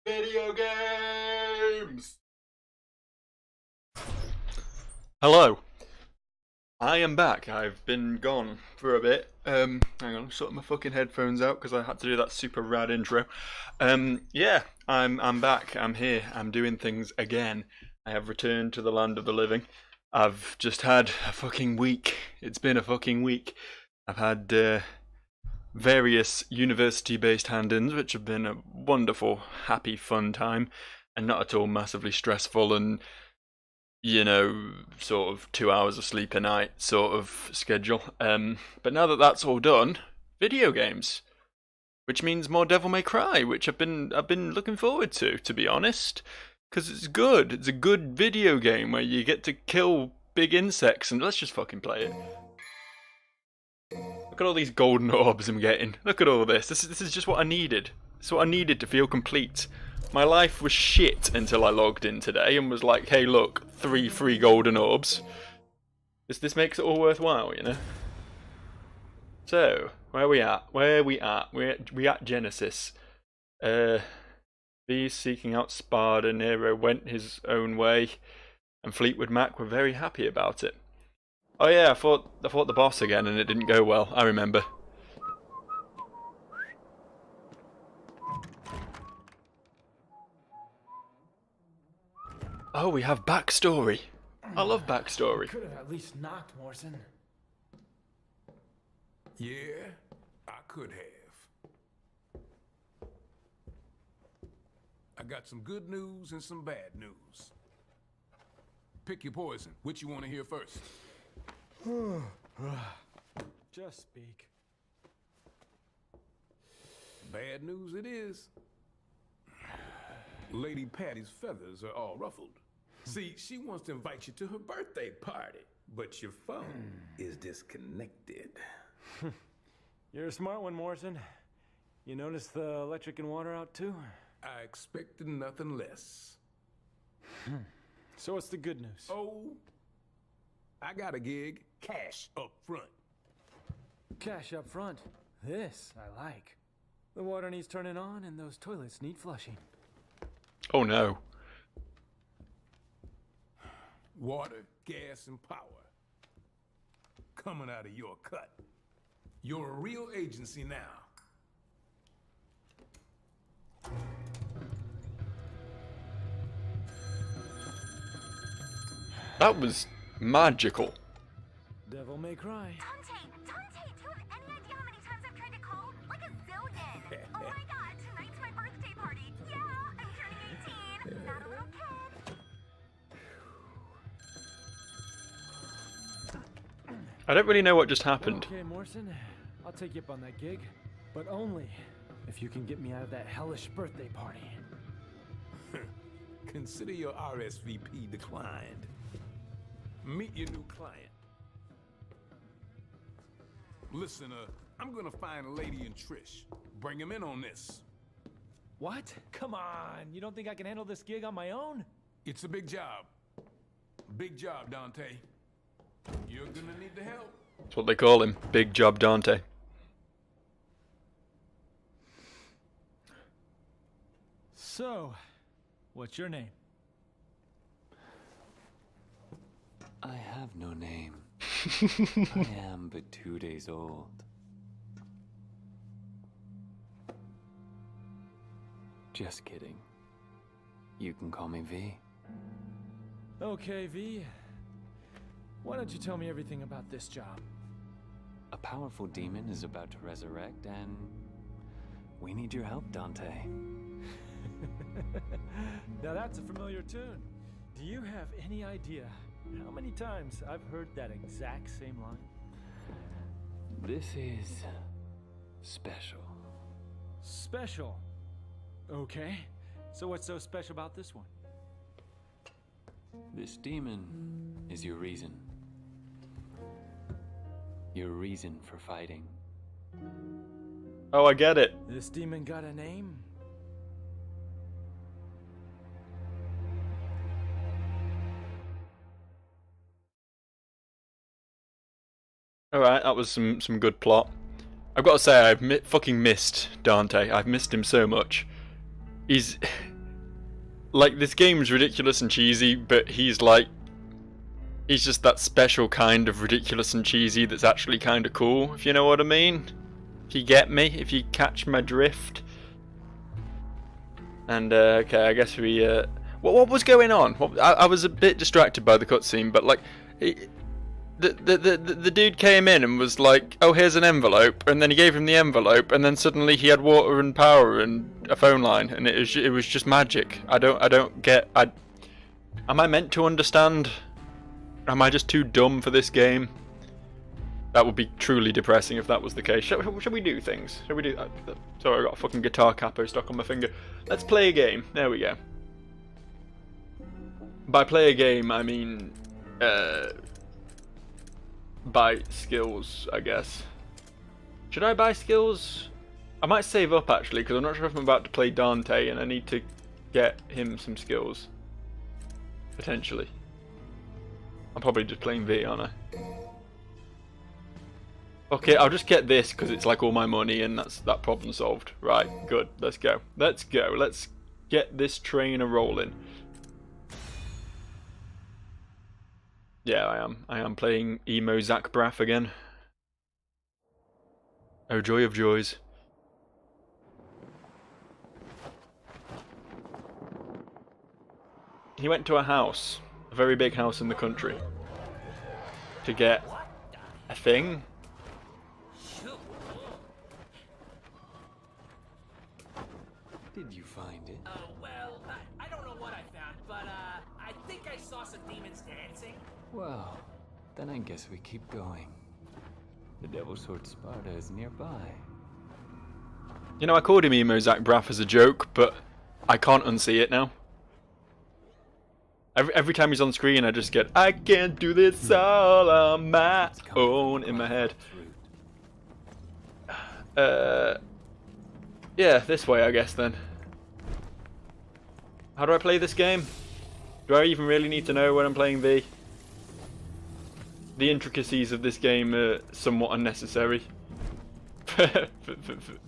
Video games! Hello. I am back. I've been gone for a bit. Hang on, sorting my fucking headphones out because I had to do that super rad intro. Yeah, I'm back. I'm here. I'm doing things again. I have returned to the land of the living. I've just had a fucking week. It's been a fucking week. I've had various university-based hand-ins, which have been a wonderful, happy, fun time, and not at all massively stressful and sort of 2 hours of sleep a night sort of schedule. But now that that's all done, video games, which means more Devil May Cry, which I've been looking forward to be honest, because it's good. It's a good video game where you get to kill big insects, and let's just fucking play it. Look at all these golden orbs I'm getting. Look at all this. This is just what I needed. It's what I needed to feel complete. My life was shit until I logged in today and was like, hey look, 3 free golden orbs. This makes it all worthwhile, you know? So, where we at? We at Genesis. V seeking out Sparda, Nero went his own way, and Fleetwood Mac were very happy about it. Oh yeah, I fought the boss again and it didn't go well, I remember. Oh, we have backstory. I love backstory. Could have at least knocked, Morrison. Yeah, I could have. I got some good news and some bad news. Pick your poison. Which you want to hear first? Just speak. Bad news it is. Lady Patty's feathers are all ruffled. See, she wants to invite you to her birthday party, but your phone is disconnected. You're a smart one, Morrison. You notice the electric and water out too? I expected nothing less. So what's the good news? Oh, I got a gig. Cash up front. Cash up front. This I like. The water needs turning on and those toilets need flushing. Oh no. Water, gas, and power. Coming out of your cut. You're a real agency now. That was magical. Devil May Cry. Dante, do you have any idea how many times I've tried to call? Like a zillion. Oh my god, tonight's my birthday party. Yeah, I'm turning 18. Not a little kid. I don't really know what just happened. Okay, Morrison, I'll take you up on that gig, but only if you can get me out of that hellish birthday party. Consider your RSVP declined. Meet your new client. Listen, I'm gonna find a lady and Trish. Bring him in on this. What? Come on, you don't think I can handle this gig on my own? It's a big job. Big job, Dante. You're gonna need the help. That's what they call him. Big Job Dante. So, what's your name? I have no name. I am but 2 days old. Just kidding. You can call me V. Okay, V. Why don't you tell me everything about this job? A powerful demon is about to resurrect, and we need your help, Dante. Now that's a familiar tune. Do you have any idea how many times I've heard that exact same line? This is special. Special. Okay. So what's so special about this one? This demon is your reason. Your reason for fighting. Oh, I get it. This demon got a name? Alright, that was some good plot. I've got to say, I've fucking missed Dante. I've missed him so much. He's like, this game's ridiculous and cheesy, but he's just that special kind of ridiculous and cheesy that's actually kind of cool, if you know what I mean. If you get me, if you catch my drift. And, okay, I guess we, what was going on? I was a bit distracted by the cutscene, but, like, the dude came in and was like, oh, here's an envelope, and then he gave him the envelope, and then suddenly he had water and power and a phone line, and it was just magic. I don't get. Am I meant to understand? Am I just too dumb for this game? That would be truly depressing if that was the case. Shall we do things? Shall we do? Sorry, I got a fucking guitar capo stuck on my finger. Let's play a game. There we go. By play a game, I mean, buy skills, I guess. Should I buy skills? I might save up actually, because I'm not sure if I'm about to play Dante and I need to get him some skills. Potentially. I'm probably just playing V, aren't I? Okay, I'll just get this because it's like all my money and that's that problem solved. Right, good. Let's go. Let's go. Let's get this train a-rolling. Yeah, I am playing emo Zach Braff again. Oh, joy of joys. He went to a house, a very big house in the country, to get a thing. Did you find it? Well, I don't know what I found, but I think I saw some demons dancing. Well, then I guess we keep going. The Devil's Sword Sparta is nearby. You know, I called him emo Zach Braff as a joke, but I can't unsee it now. Every time he's on screen, I just get, I can't do this all on my own in my head. Yeah, this way, I guess, then. How do I play this game? Do I even really need to know when I'm playing V? The intricacies of this game are somewhat unnecessary for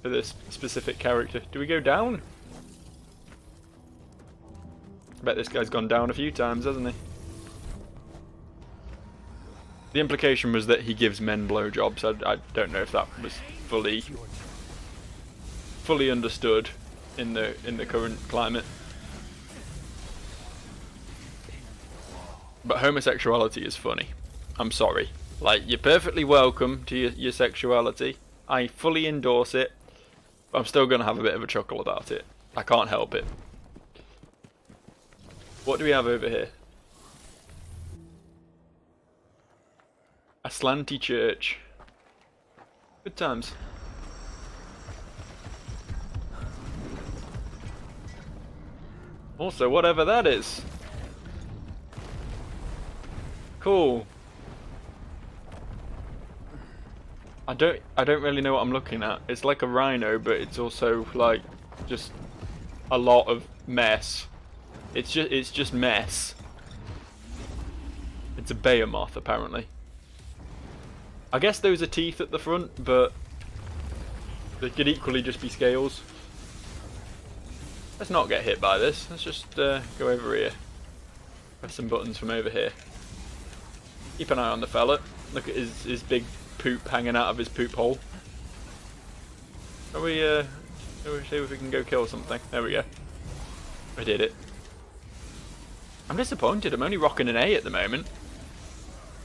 this specific character. Do we go down? I bet this guy's gone down a few times, hasn't he? The implication was that he gives men blowjobs. I don't know if that was fully understood in the current climate. But homosexuality is funny. I'm sorry. Like, you're perfectly welcome to your sexuality. I fully endorse it. But I'm still going to have a bit of a chuckle about it. I can't help it. What do we have over here? A slanty church. Good times. Also, whatever that is. Cool. I don't really know what I'm looking at. It's like a rhino, but it's also like just a lot of mess. It's just mess. It's a behemoth, apparently. I guess those are teeth at the front, but they could equally just be scales. Let's not get hit by this. Let's just go over here. Press some buttons from over here. Keep an eye on the fella. Look at his big poop hanging out of his poop hole. Shall we see if we can go kill something? There we go. I did it. I'm disappointed. I'm only rocking an A at the moment.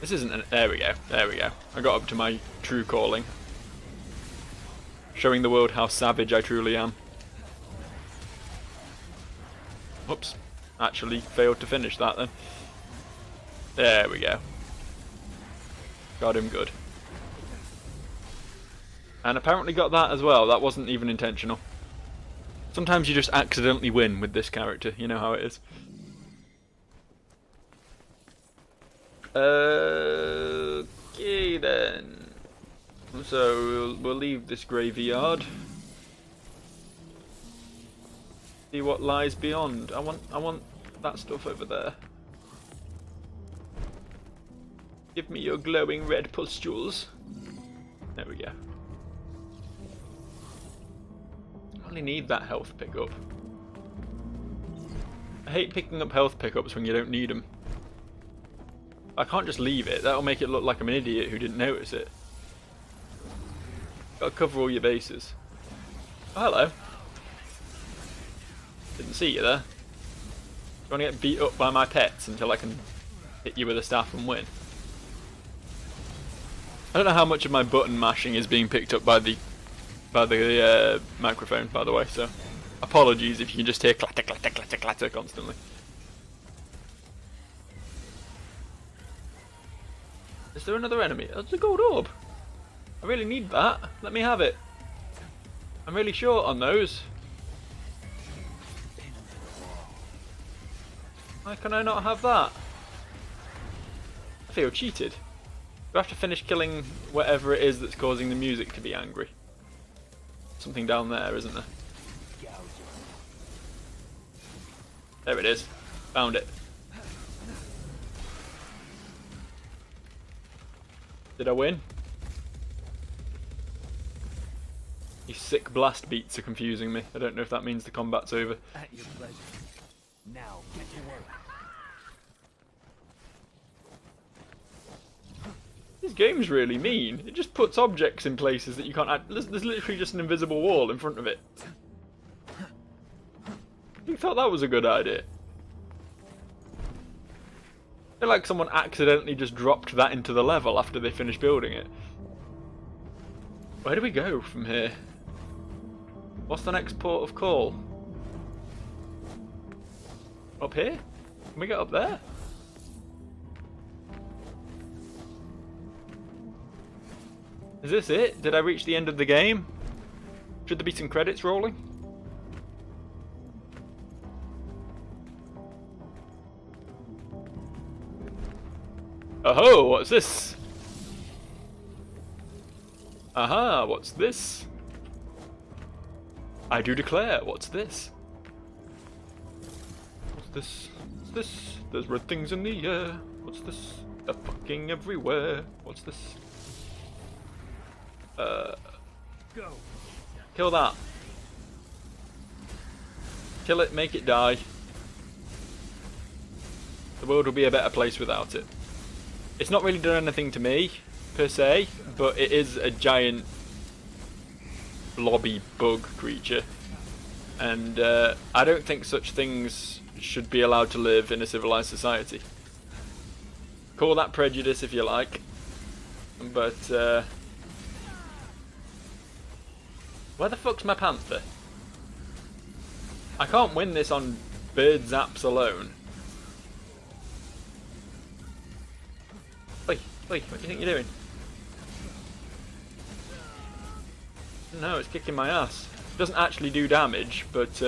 This isn't an... There we go. There we go. I got up to my true calling. Showing the world how savage I truly am. Whoops. Actually failed to finish that then. There we go. Got him good. And apparently got that as well. That wasn't even intentional. Sometimes you just accidentally win with this character. You know how it is. Okay then. So we'll leave this graveyard. See what lies beyond. I want that stuff over there. Give me your glowing red pustules. There we go. I only need that health pickup. I hate picking up health pickups when you don't need them. I can't just leave it. That'll make it look like I'm an idiot who didn't notice it. Gotta cover all your bases. Oh, hello. Didn't see you there. You want to get beat up by my pets until I can hit you with a staff and win? I don't know how much of my button mashing is being picked up by the microphone, by the way, so apologies if you can just hear clatter, clatter, clatter, clatter constantly. Is there another enemy? That's a gold orb. I really need that. Let me have it. I'm really short on those. Why can I not have that? I feel cheated. Do I have to finish killing whatever it is that's causing the music to be angry? Something down there, isn't there? There it is. Found it. Did I win? These sick blast beats are confusing me. I don't know if that means the combat's over. At your pleasure. Now, get to work. This game's really mean. It just puts objects in places that you can't add. There's literally just an invisible wall in front of it. You thought that was a good idea? I feel like someone accidentally just dropped that into the level after they finished building it. Where do we go from here? What's the next port of call? Up here? Can we get up there? Is this it? Did I reach the end of the game? Should there be some credits rolling? Oh, what's this? Aha, what's this? I do declare, what's this? What's this? What's this? There's red things in the air. What's this? They're fucking everywhere. What's this? Go. Kill that. Kill it, make it die. The world will be a better place without it. It's not really done anything to me, per se, but it is a giant blobby bug creature. And I don't think such things should be allowed to live in a civilized society. Call that prejudice if you like. But, where the fuck's my panther? I can't win this on bird zaps alone. Oi, oi, what do you think you're doing? No, it's kicking my ass. It doesn't actually do damage, but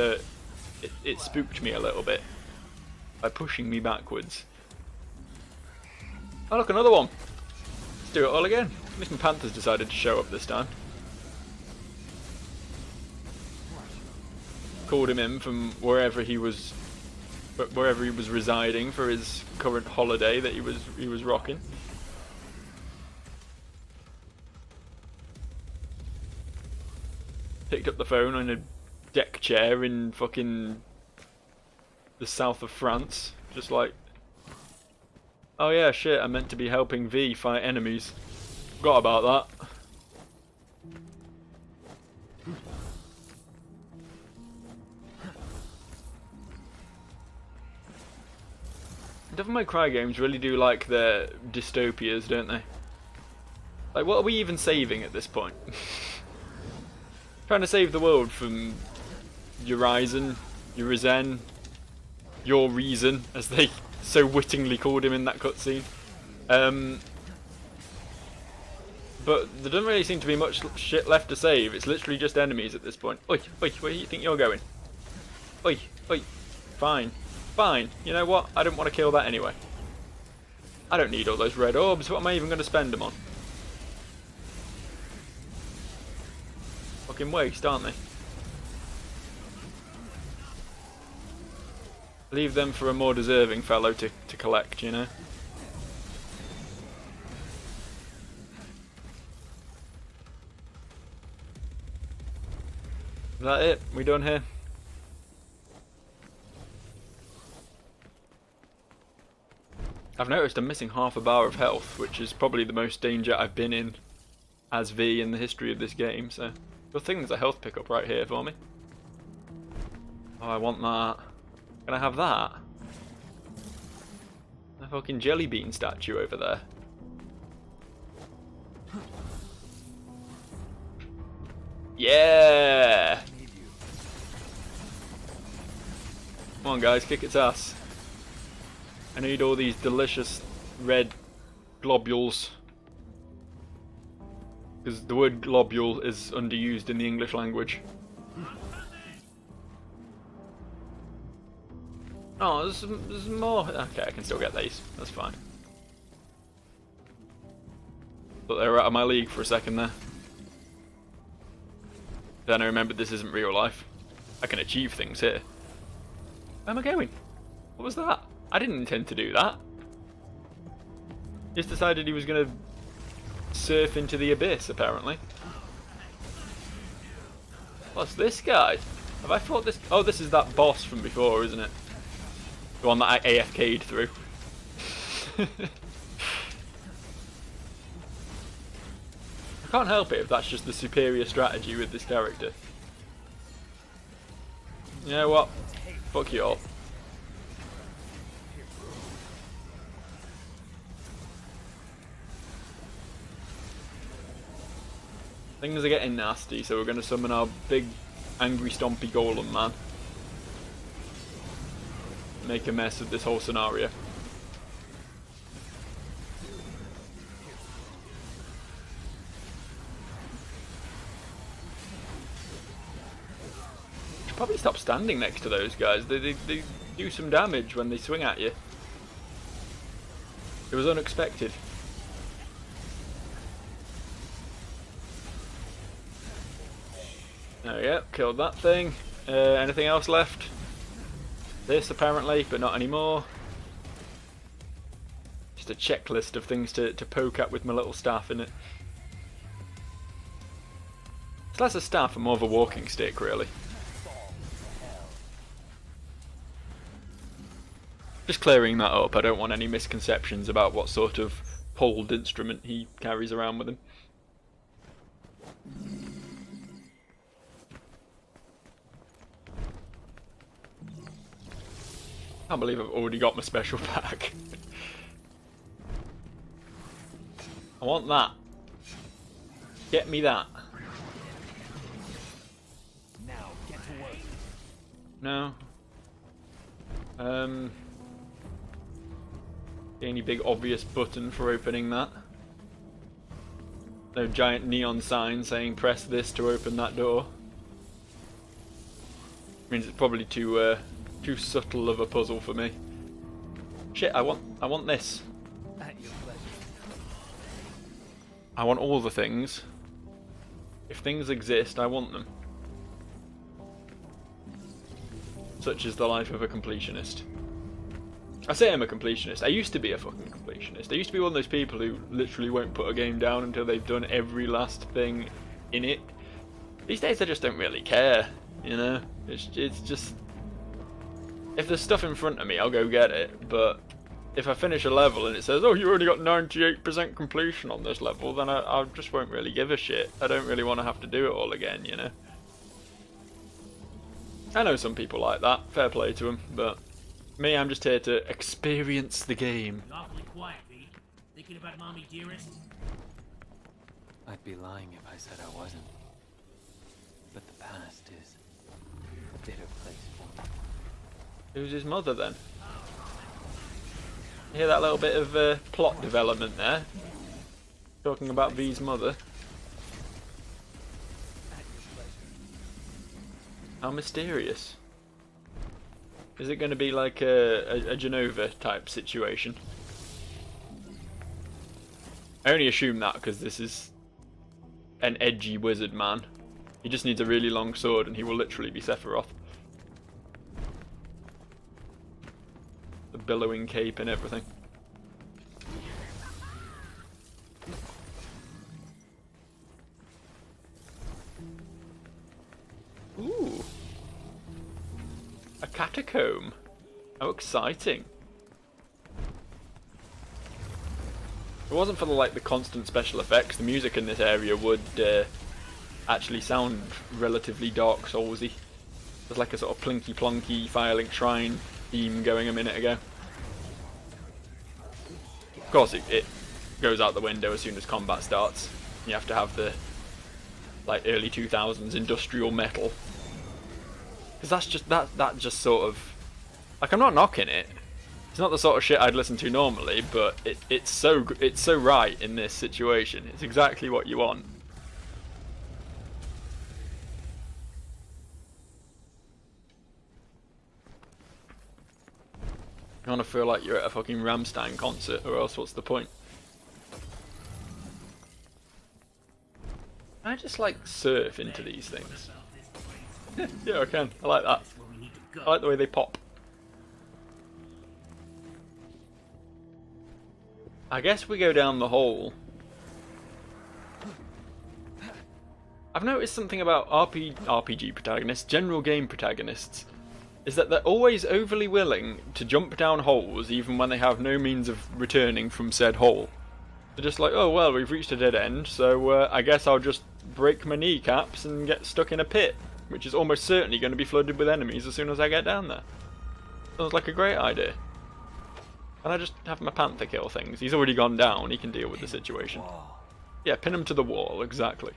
it spooked me a little bit by pushing me backwards. Oh look, another one! Let's do it all again. At least my panther's decided to show up this time. Called him in from wherever he was residing for his current holiday that he was rocking. Picked up the phone on a deck chair in fucking the south of France, just like, oh yeah, shit, I meant to be helping V fight enemies. Forgot about that. Devil May Cry games really do like their dystopias, don't they? Like, what are we even saving at this point? Trying to save the world from Urizen, your reason, as they so wittingly called him in that cutscene. But there doesn't really seem to be much shit left to save. It's literally just enemies at this point. Oi, oi, where do you think you're going? Oi, oi. Fine. Fine. You know what? I didn't want to kill that anyway. I don't need all those red orbs. What am I even going to spend them on? Fucking waste, aren't they? Leave them for a more deserving fellow to collect, you know? Is that it? We done here? I've noticed I'm missing half a bar of health, which is probably the most danger I've been in as V in the history of this game, so good thing there's a health pickup right here for me. Oh, I want that. Can I have that? A fucking jelly bean statue over there. Yeah! Come on guys, kick its ass. I need all these delicious red globules. Because the word globule is underused in the English language. Oh, there's more. Okay, I can still get these. That's fine. But they were out of my league for a second there. Then I remembered this isn't real life. I can achieve things here. Where am I going? What was that? I didn't intend to do that. Just decided he was going to surf into the abyss, apparently. What's this guy? Have I fought this? Oh, this is that boss from before, isn't it? The one that I AFK'd through. I can't help it if that's just the superior strategy with this character. You know what? Fuck you all. Things are getting nasty, so we're going to summon our big, angry, stompy golem man. Make a mess of this whole scenario. Should probably stop standing next to those guys. They do some damage when they swing at you. It was unexpected. There we go, killed that thing. Anything else left? This apparently, but not anymore. Just a checklist of things to poke at with my little staff in it. It's less a staff and more of a walking stick, really. Just clearing that up, I don't want any misconceptions about what sort of pulled instrument he carries around with him. I can't believe I've already got my special pack. I want that. Get me that. Now get to work. No. Any big obvious button for opening that? No giant neon sign saying press this to open that door. Means it's probably too subtle of a puzzle for me. Shit, I want this. At your pleasure. I want all the things. If things exist, I want them. Such is the life of a completionist. I say I'm a completionist. I used to be a fucking completionist. I used to be one of those people who literally won't put a game down until they've done every last thing in it. These days I just don't really care, you know? It's just... If there's stuff in front of me, I'll go get it, but if I finish a level and it says, oh, you only got 98% completion on this level, then I just won't really give a shit. I don't really want to have to do it all again, you know? I know some people like that, fair play to them, but me, I'm just here to experience the game. You're awfully quiet, V. Thinking about Mommy Dearest? I'd be lying if I said I wasn't. But the past is a bitter place for me. Who's his mother then? You hear that little bit of plot development there? Talking about V's mother. How mysterious. Is it going to be like a Genova type situation? I only assume that because this is an edgy wizard man. He just needs a really long sword and he will literally be Sephiroth. The billowing cape and everything. Ooh. A catacomb. How exciting. it wasn't for the constant special effects, the music in this area would actually sound relatively Dark Soulsy. There's like a sort of plinky plonky Firelink Shrine theme going a minute ago. Of course, it goes out the window as soon as combat starts. You have to have the early 2000s industrial metal, because that just sort of I'm not knocking it. It's not the sort of shit I'd listen to normally, but it's so right in this situation. It's exactly what you want. You want to feel like you're at a fucking Rammstein concert, or else what's the point? Can I just surf into these things? Yeah, I can. I like that. I like the way they pop. I guess we go down the hole. I've noticed something about RPG protagonists, general game protagonists, is that they're always overly willing to jump down holes even when they have no means of returning from said hole. They're just like, oh well, we've reached a dead end, so I guess I'll just break my kneecaps and get stuck in a pit, which is almost certainly going to be flooded with enemies as soon as I get down there. Sounds like a great idea. Can I just have my panther kill things? He's already gone down, he can deal with the situation. Yeah, pin him to the wall, exactly.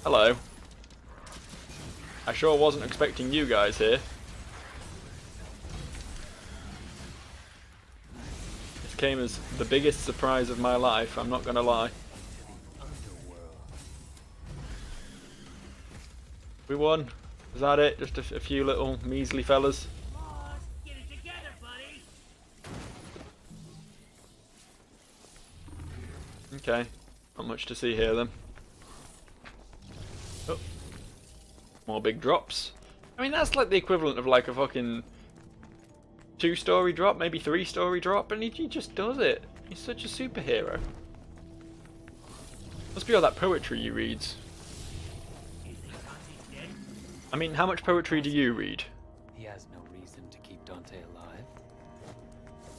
Hello. I sure wasn't expecting you guys here. This came as the biggest surprise of my life, I'm not gonna lie. We won. Was that it? Just a few little measly fellas? Get it together, buddy. Okay. Not much to see here then. Oh. More big drops. I mean, that's like the equivalent of like a fucking 2-story drop, maybe 3-story drop, and he just does it. He's such a superhero. Must be all that poetry he reads. I mean, how much poetry do you read? He has no reason to keep Dante alive.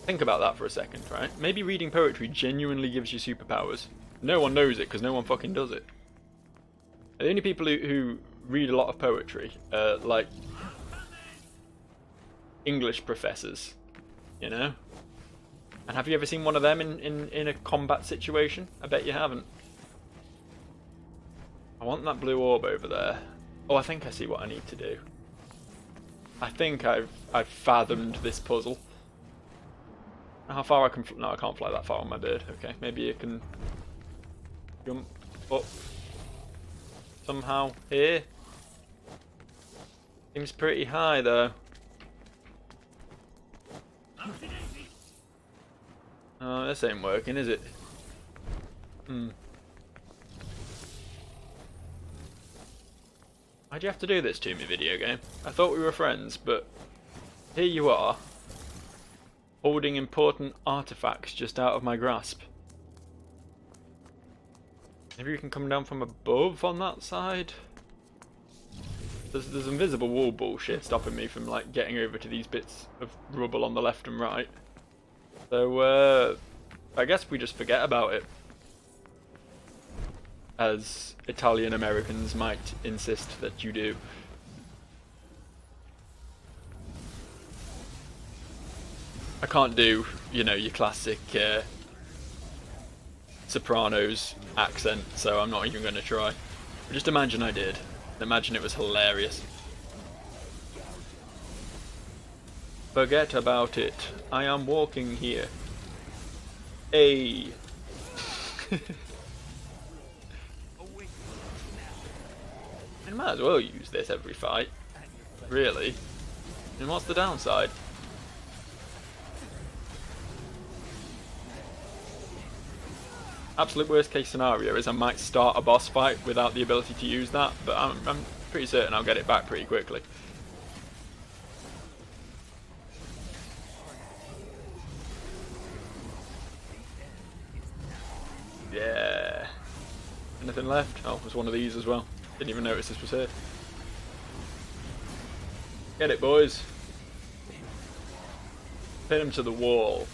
Think about that for a second, right? Maybe reading poetry genuinely gives you superpowers. No one knows it because no one fucking does it. The only people who read a lot of poetry are like English professors, you know? And have you ever seen one of them in a combat situation? I bet you haven't. I want that blue orb over there. Oh, I think I see what I need to do. I think I've fathomed this puzzle. How far I can... No, I can't fly that far on my bird. Okay, maybe you can jump up somehow here. Seems pretty high though. Oh, this ain't working, is it? Why'd you have to do this to me, video game? I thought we were friends, but here you are, holding important artifacts just out of my grasp. Maybe you can come down from above on that side? There's invisible wall bullshit stopping me from like getting over to these bits of rubble on the left and right. So I guess we just forget about it. As Italian Americans might insist that you do. I can't do, you know, your classic Sopranos accent, so I'm not even going to try. But just imagine I did. Imagine it was hilarious. Forget about it. I am walking here. Hey. I might as well use this every fight. Really. And what's the downside? Absolute worst case scenario is I might start a boss fight without the ability to use that, but I'm pretty certain I'll get it back pretty quickly. Yeah. Anything left? Oh, there's one of these as well. Didn't even notice this was here. Get it, boys. Pin him to the wall.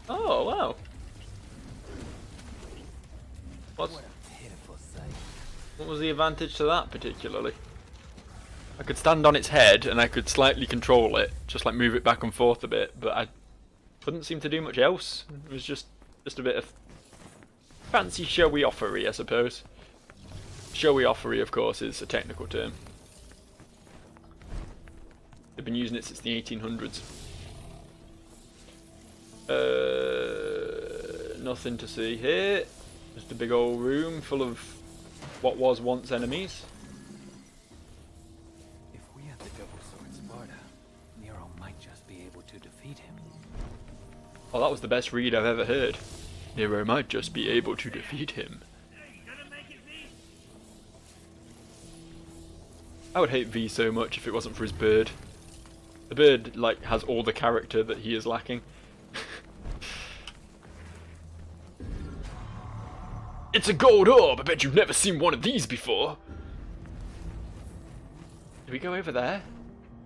Oh, wow. What a pitiful sight. What was the advantage to that particularly? I could stand on its head and I could slightly control it, just like move it back and forth a bit, but I couldn't seem to do much else. It was just a bit of fancy showy offery, I suppose. Showy offery, of course, is a technical term. They've been using it since the 1800s. Nothing to see here. Just a big old room full of what was once enemies. If we have the double sword Sparta, Nero might just be able to defeat him. Oh, that was the best read I've ever heard. Nero might just be able to defeat him. I would hate V so much if it wasn't for his bird. The bird, like, has all the character that he is lacking. It's a gold orb! I bet you've never seen one of these before! Do we go over there?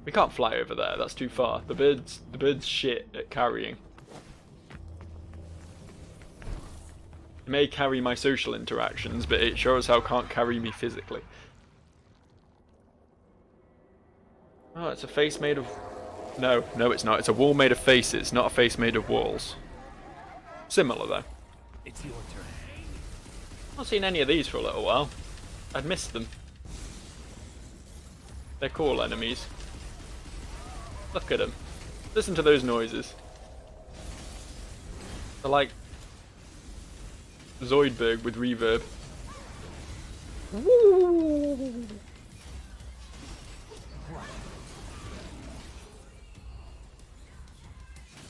We can't fly over there, that's too far. The bird's shit at carrying. It may carry my social interactions, but it sure as hell can't carry me physically. Oh, it's a face made of... No, it's not. It's a wall made of faces, not a face made of walls. Similar, though. It's your turn. Not seen any of these for a little while. I'd missed them. They're cool enemies. Look at them. Listen to those noises. They're like Zoidberg with reverb. Woo!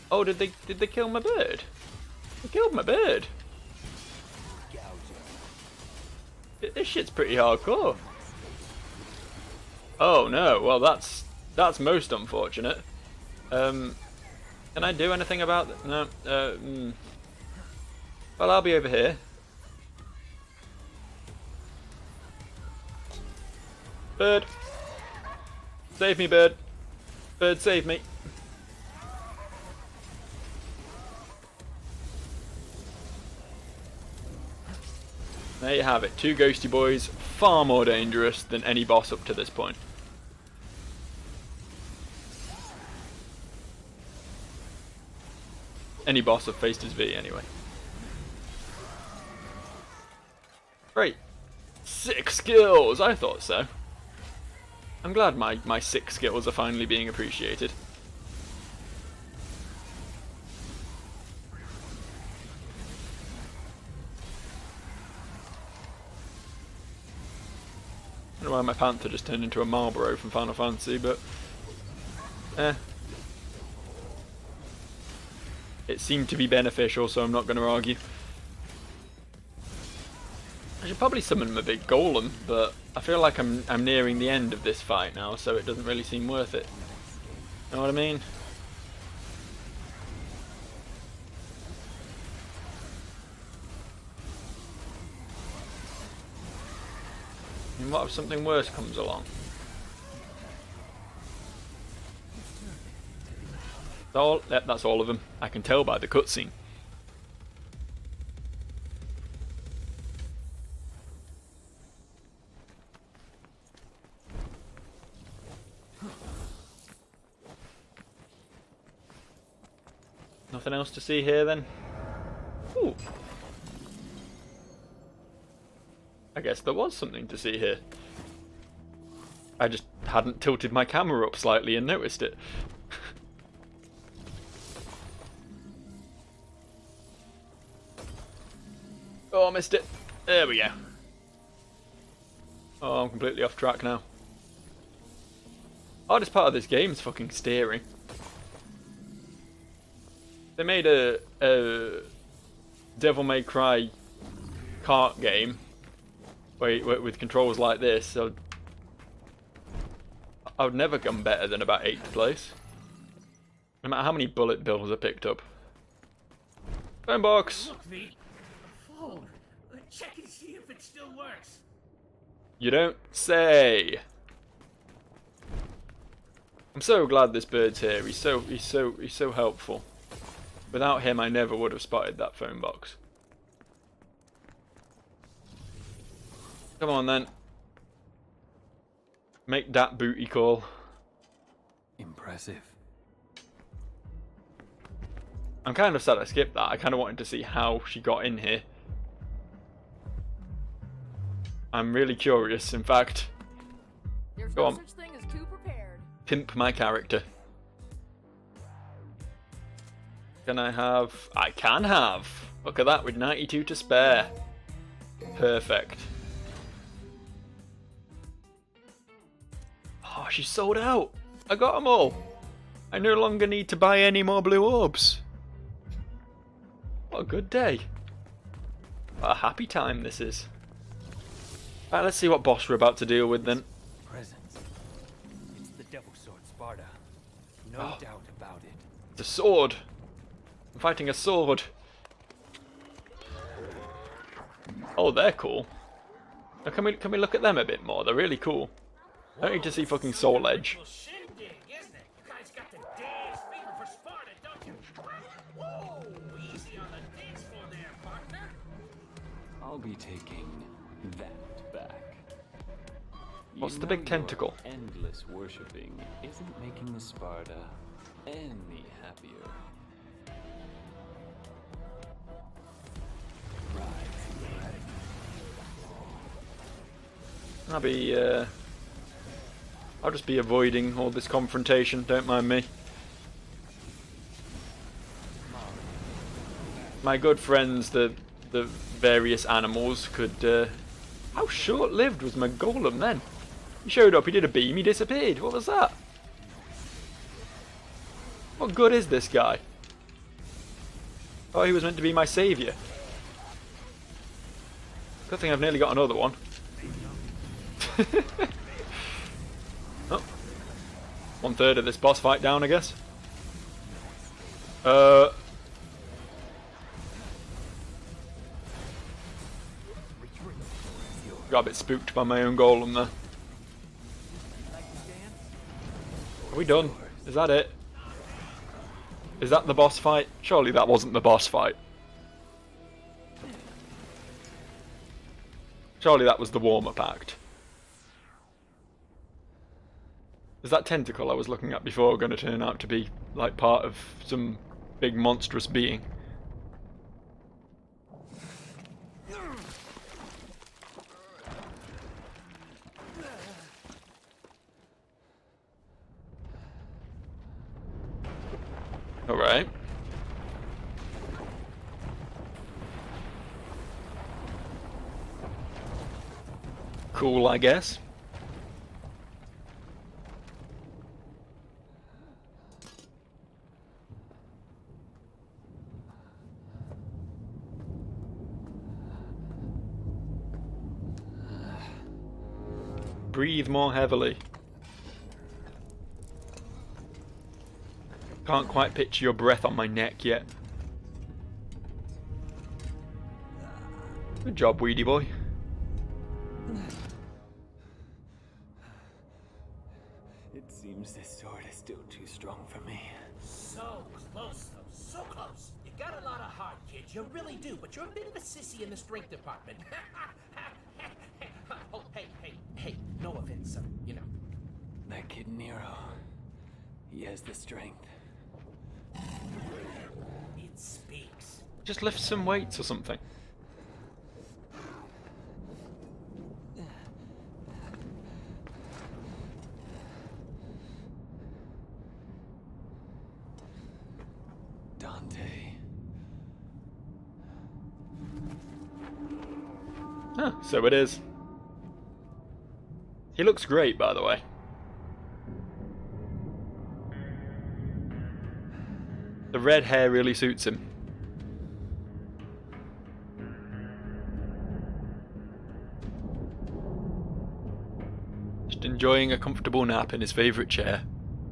Oh, did they kill my bird? They killed my bird. This shit's pretty hardcore. Oh no, well that's most unfortunate. Can I do anything about that? No. Well, I'll be over here. Bird. Save me, bird. Bird, save me. There you have it, two ghosty boys, far more dangerous than any boss up to this point. Any boss I've faced as V, anyway. Great. 6 skills! I thought so. I'm glad my 6 skills are finally being appreciated. I don't know why my panther just turned into a Marlboro from Final Fantasy, but it seemed to be beneficial, so I'm not going to argue. I should probably summon my big golem, but I feel like I'm nearing the end of this fight now, so it doesn't really seem worth it. Know what I mean? And what if something worse comes along? That's all of them. I can tell by the cutscene. Nothing else to see here then? Ooh. I guess there was something to see here. I just hadn't tilted my camera up slightly and noticed it. Oh, I missed it. There we go. Oh, I'm completely off track now. Hardest part of this game is fucking steering. They made a Devil May Cry kart game with controls like this, so I would never come better than about 8th place. No matter how many bullet bills I picked up. Phone box! Look, V. Phone. Check and see if it still works. You don't say. I'm so glad this bird's here. He's so helpful. Without him, I never would have spotted that phone box. Come on then. Make that booty call. Impressive. I'm kind of sad I skipped that. I kind of wanted to see how she got in here. I'm really curious, in fact. There's Go no on. such thing as too prepared. Pimp my character. Can I have... I can have! Look at that, with 92 to spare. Perfect. Oh, she's sold out! I got them all! I no longer need to buy any more blue orbs. What a good day. What a happy time this is. Right, let's see what boss we're about to deal with then. Presence. It's the Devil Sword Sparta. No doubt about it. It's a sword! I'm fighting a sword! Oh, they're cool. Now, can we look at them a bit more? They're really cool. I don't need to see fucking Soul Edge. Shindig, isn't it? You guys got the dance fever for Sparta, don't you? Whoa, easy on the dance floor there, partner. I'll be taking that back. What's You the know big your tentacle? Endless worshipping isn't making the Sparta any happier. I'll just be avoiding all this confrontation, don't mind me. My good friends, the various animals could... How short-lived was my golem then? He showed up, he did a beam, he disappeared. What was that? What good is this guy? Oh, he was meant to be my saviour. Good thing I've nearly got another one. Oh. 1/3 of this boss fight down, I guess. Got a bit spooked by my own golem there. Are we done? Is that it? Is that the boss fight? Surely that wasn't the boss fight. Surely that was the warm-up act. Is that tentacle I was looking at before going to turn out to be like part of some big monstrous being? Alright. Cool, I guess. Breathe more heavily. Can't quite picture your breath on my neck yet. Good job, Weedy boy. It seems this sword is still too strong for me. So close, though. So close. You got a lot of heart, kid. You really do. But you're a bit of a sissy in the strength department. Oh, hey. No offense, you know. That kid Nero. He has the strength. It speaks. Just lift some weights or something. Dante. Ah, so it is. He looks great, by the way. The red hair really suits him. Just enjoying a comfortable nap in his favourite chair,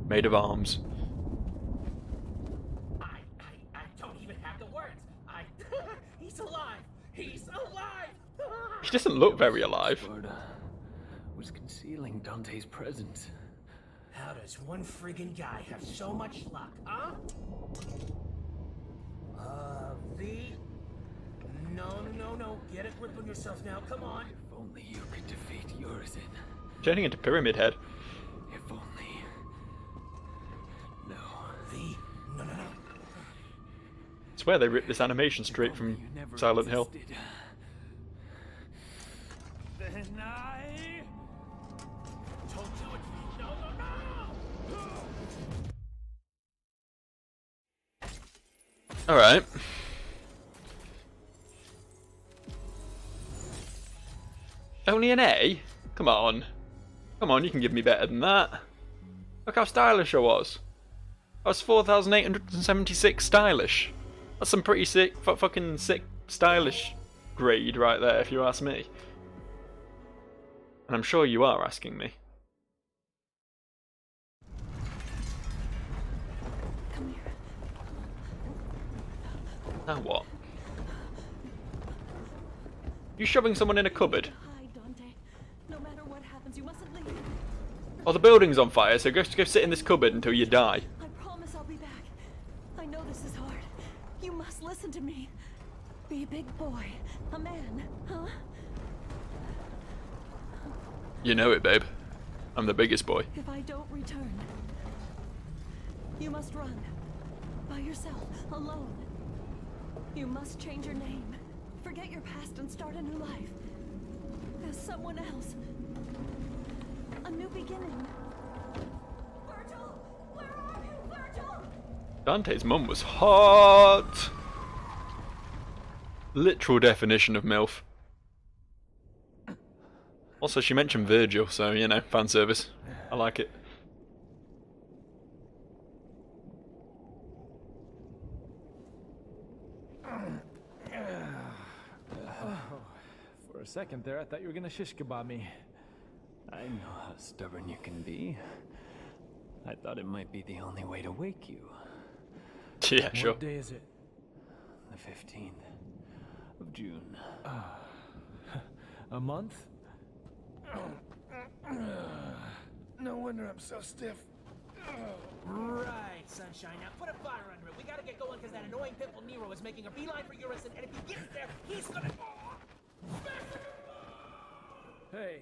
made of arms. I don't even have the words. He's alive. He's alive. He doesn't look very alive. Sparta was concealing Dante's presence. How does one friggin' guy have so much luck, huh? V? No. Get a grip on yourself now. Come on. If only you could defeat Urizen. Turning into Pyramid Head. If only. No. V, no. I swear they ripped this animation straight from You never Silent Hill. existed. Then I... Don't do it, V. No. Alright. Only an A? Come on. Come on, you can give me better than that. Look how stylish I was. I was 4,876 stylish. That's some pretty sick, fucking sick, stylish grade right there, if you ask me. And I'm sure you are asking me. Come here. Now what? You shoving someone in a cupboard? Hide, Dante. No matter what happens, you mustn't leave. Oh, the building's on fire, so go sit in this cupboard until you die. I promise I'll be back. I know this is hard. You must listen to me. Be a big boy. A man, huh? You know it, babe. I'm the biggest boy. If I don't return, you must run. By yourself, alone. You must change your name. Forget your past and start a new life. As someone else. A new beginning. Virgil! Where are you, Virgil? Dante's mum was hot. Literal definition of MILF. Also, she mentioned Virgil, so, you know, fan service. I like it. For a second there, I thought you were gonna shish kebab me. I know how stubborn you can be. I thought it might be the only way to wake you. Yeah, sure. What day is it? The 15th of June. A month? No wonder I'm so stiff. Right, sunshine. Now put a fire under it. We gotta get going because that annoying pimple Nero is making a beeline for Urizen, and if he gets there, he's gonna... Hey,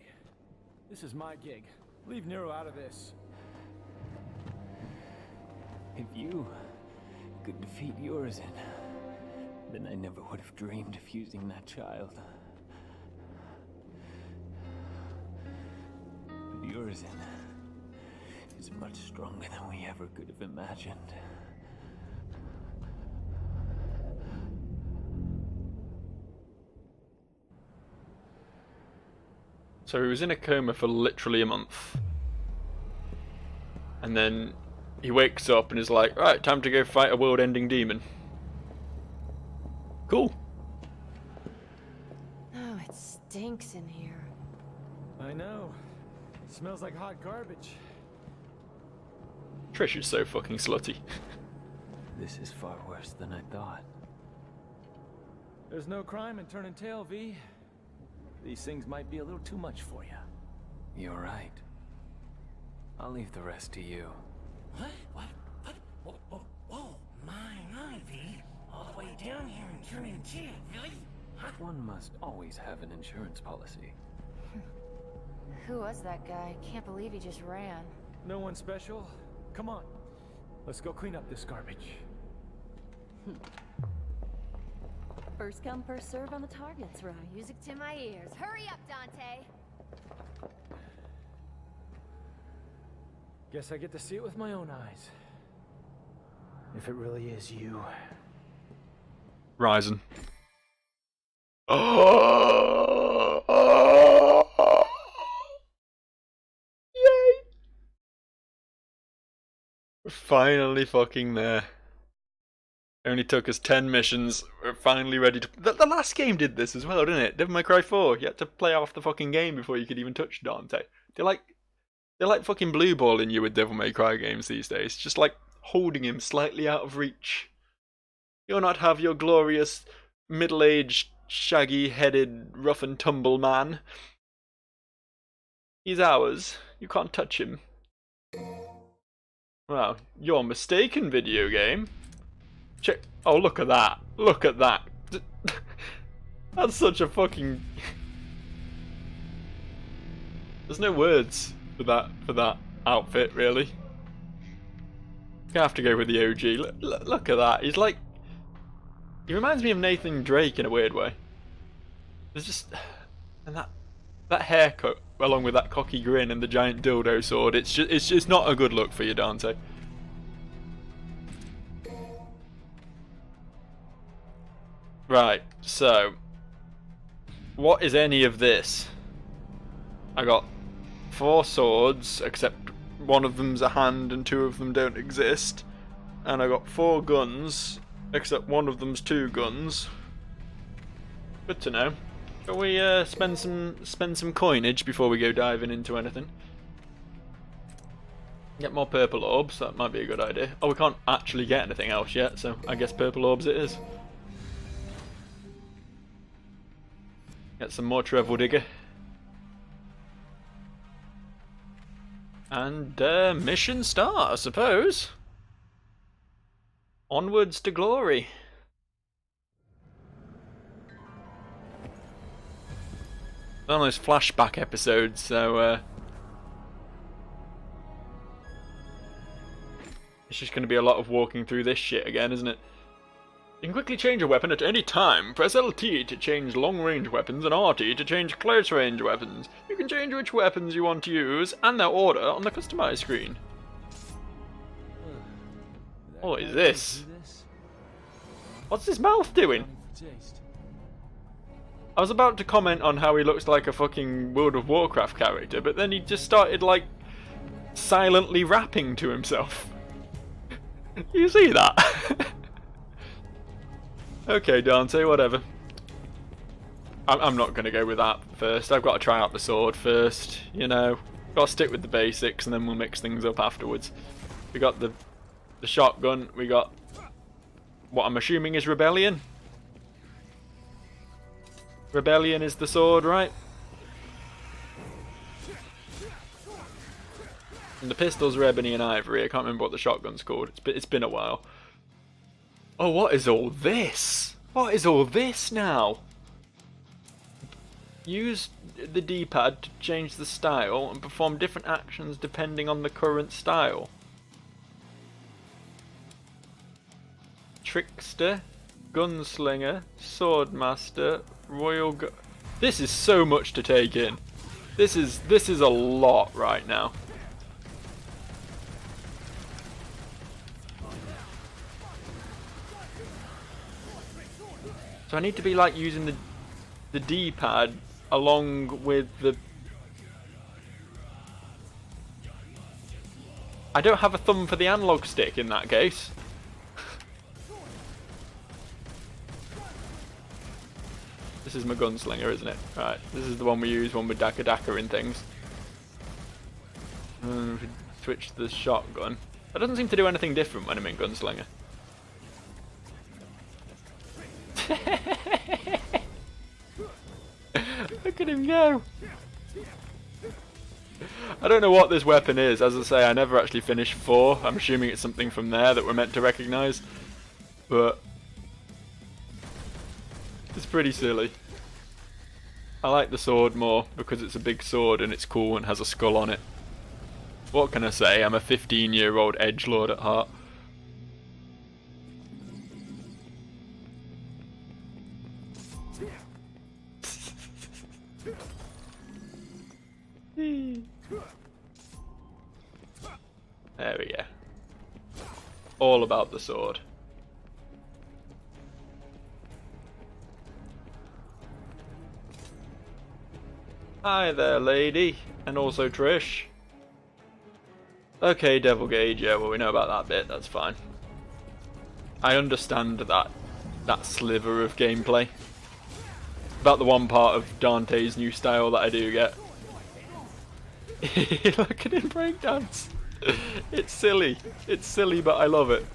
this is my gig. Leave Nero out of this. If you could defeat Urizen, then I never would have dreamed of using that child. But Urizen is much stronger than we ever could have imagined. So he was in a coma for literally a month. And then he wakes up and is like, right, time to go fight a world-ending demon. Cool. Oh, it stinks in here. I know. Smells like hot garbage. Trish is so fucking slutty. This is far worse than I thought. There's no crime in turning tail, V. These things might be a little too much for you. You're right. I'll leave the rest to you. What? Whoa, my, V. All the way down here and turning tail, really? Huh? One must always have an insurance policy. Who was that guy? Can't believe he just ran. No one special? Come on. Let's go clean up this garbage. First come, first serve on the targets, right? Music to my ears. Hurry up, Dante! Guess I get to see it with my own eyes. If it really is you. Ryzen. Yay! We're finally fucking there. Only took us 10 missions. We're finally ready to... The last game did this as well, didn't it? Devil May Cry 4. You had to play off the fucking game before you could even touch Dante. They're like fucking blue balling you with Devil May Cry games these days. Just like holding him slightly out of reach. You'll not have your glorious, middle-aged, shaggy-headed, rough-and-tumble man. He's ours. You can't touch him. Well, you're mistaken, video game. Check. Oh, look at that. Look at that. That's such a fucking... There's no words for that outfit, really. You have to go with the OG. Look at that. He's like... He reminds me of Nathan Drake in a weird way. There's just... And that haircut, along with that cocky grin and the giant dildo sword, it's just not a good look for you, Dante. Right, so... What is any of this? I got 4 swords, except one of them's a hand and 2 of them don't exist. And I got 4 guns, except one of them's 2 guns. Good to know. Shall we spend some coinage before we go diving into anything? Get more purple orbs, that might be a good idea. Oh, we can't actually get anything else yet, so I guess purple orbs it is. Get some more Treble Digger. And mission start, I suppose. Onwards to glory. One of those flashback episodes, so it's just going to be a lot of walking through this shit again, isn't it? You can quickly change a weapon at any time. Press LT to change long-range weapons and RT to change close-range weapons. You can change which weapons you want to use and their order on the customize screen. What is this? What's his mouth doing? I was about to comment on how he looks like a fucking World of Warcraft character, but then he just started, like, silently rapping to himself. You see that? Okay, Dante, whatever. I'm not going to go with that first. I've got to try out the sword first, you know. Got to stick with the basics and then we'll mix things up afterwards. We got the shotgun, we got what I'm assuming is Rebellion. Rebellion is the sword, right? And the pistols are ebony and ivory. I can't remember what the shotgun's called. It's been a while. Oh, what is all this? What is all this now? Use the D-pad to change the style and perform different actions depending on the current style. Trickster, Gunslinger, Swordmaster, Royal Gu... This is so much to take in. This is a lot right now. So I need to be like using the D-pad along with the... I don't have a thumb for the analog stick in that case. This is my gunslinger, isn't it? Right, this is the one we use when we're Daka in things. And we switch to the shotgun. That doesn't seem to do anything different when I'm in gunslinger. Look at him go! I don't know what this weapon is. As I say, I never actually finished 4. I'm assuming it's something from there that we're meant to recognise. But it's pretty silly. I like the sword more because it's a big sword and it's cool and has a skull on it. What can I say? I'm a 15-year-old edgelord at heart. There we go. All about the sword. Hi there, lady. And also Trish. Okay, Devil Gauge, yeah, well we know about that bit, that's fine. I understand that sliver of gameplay. About the one part of Dante's new style that I do get. Look at him breakdance. It's silly. It's silly, but I love it.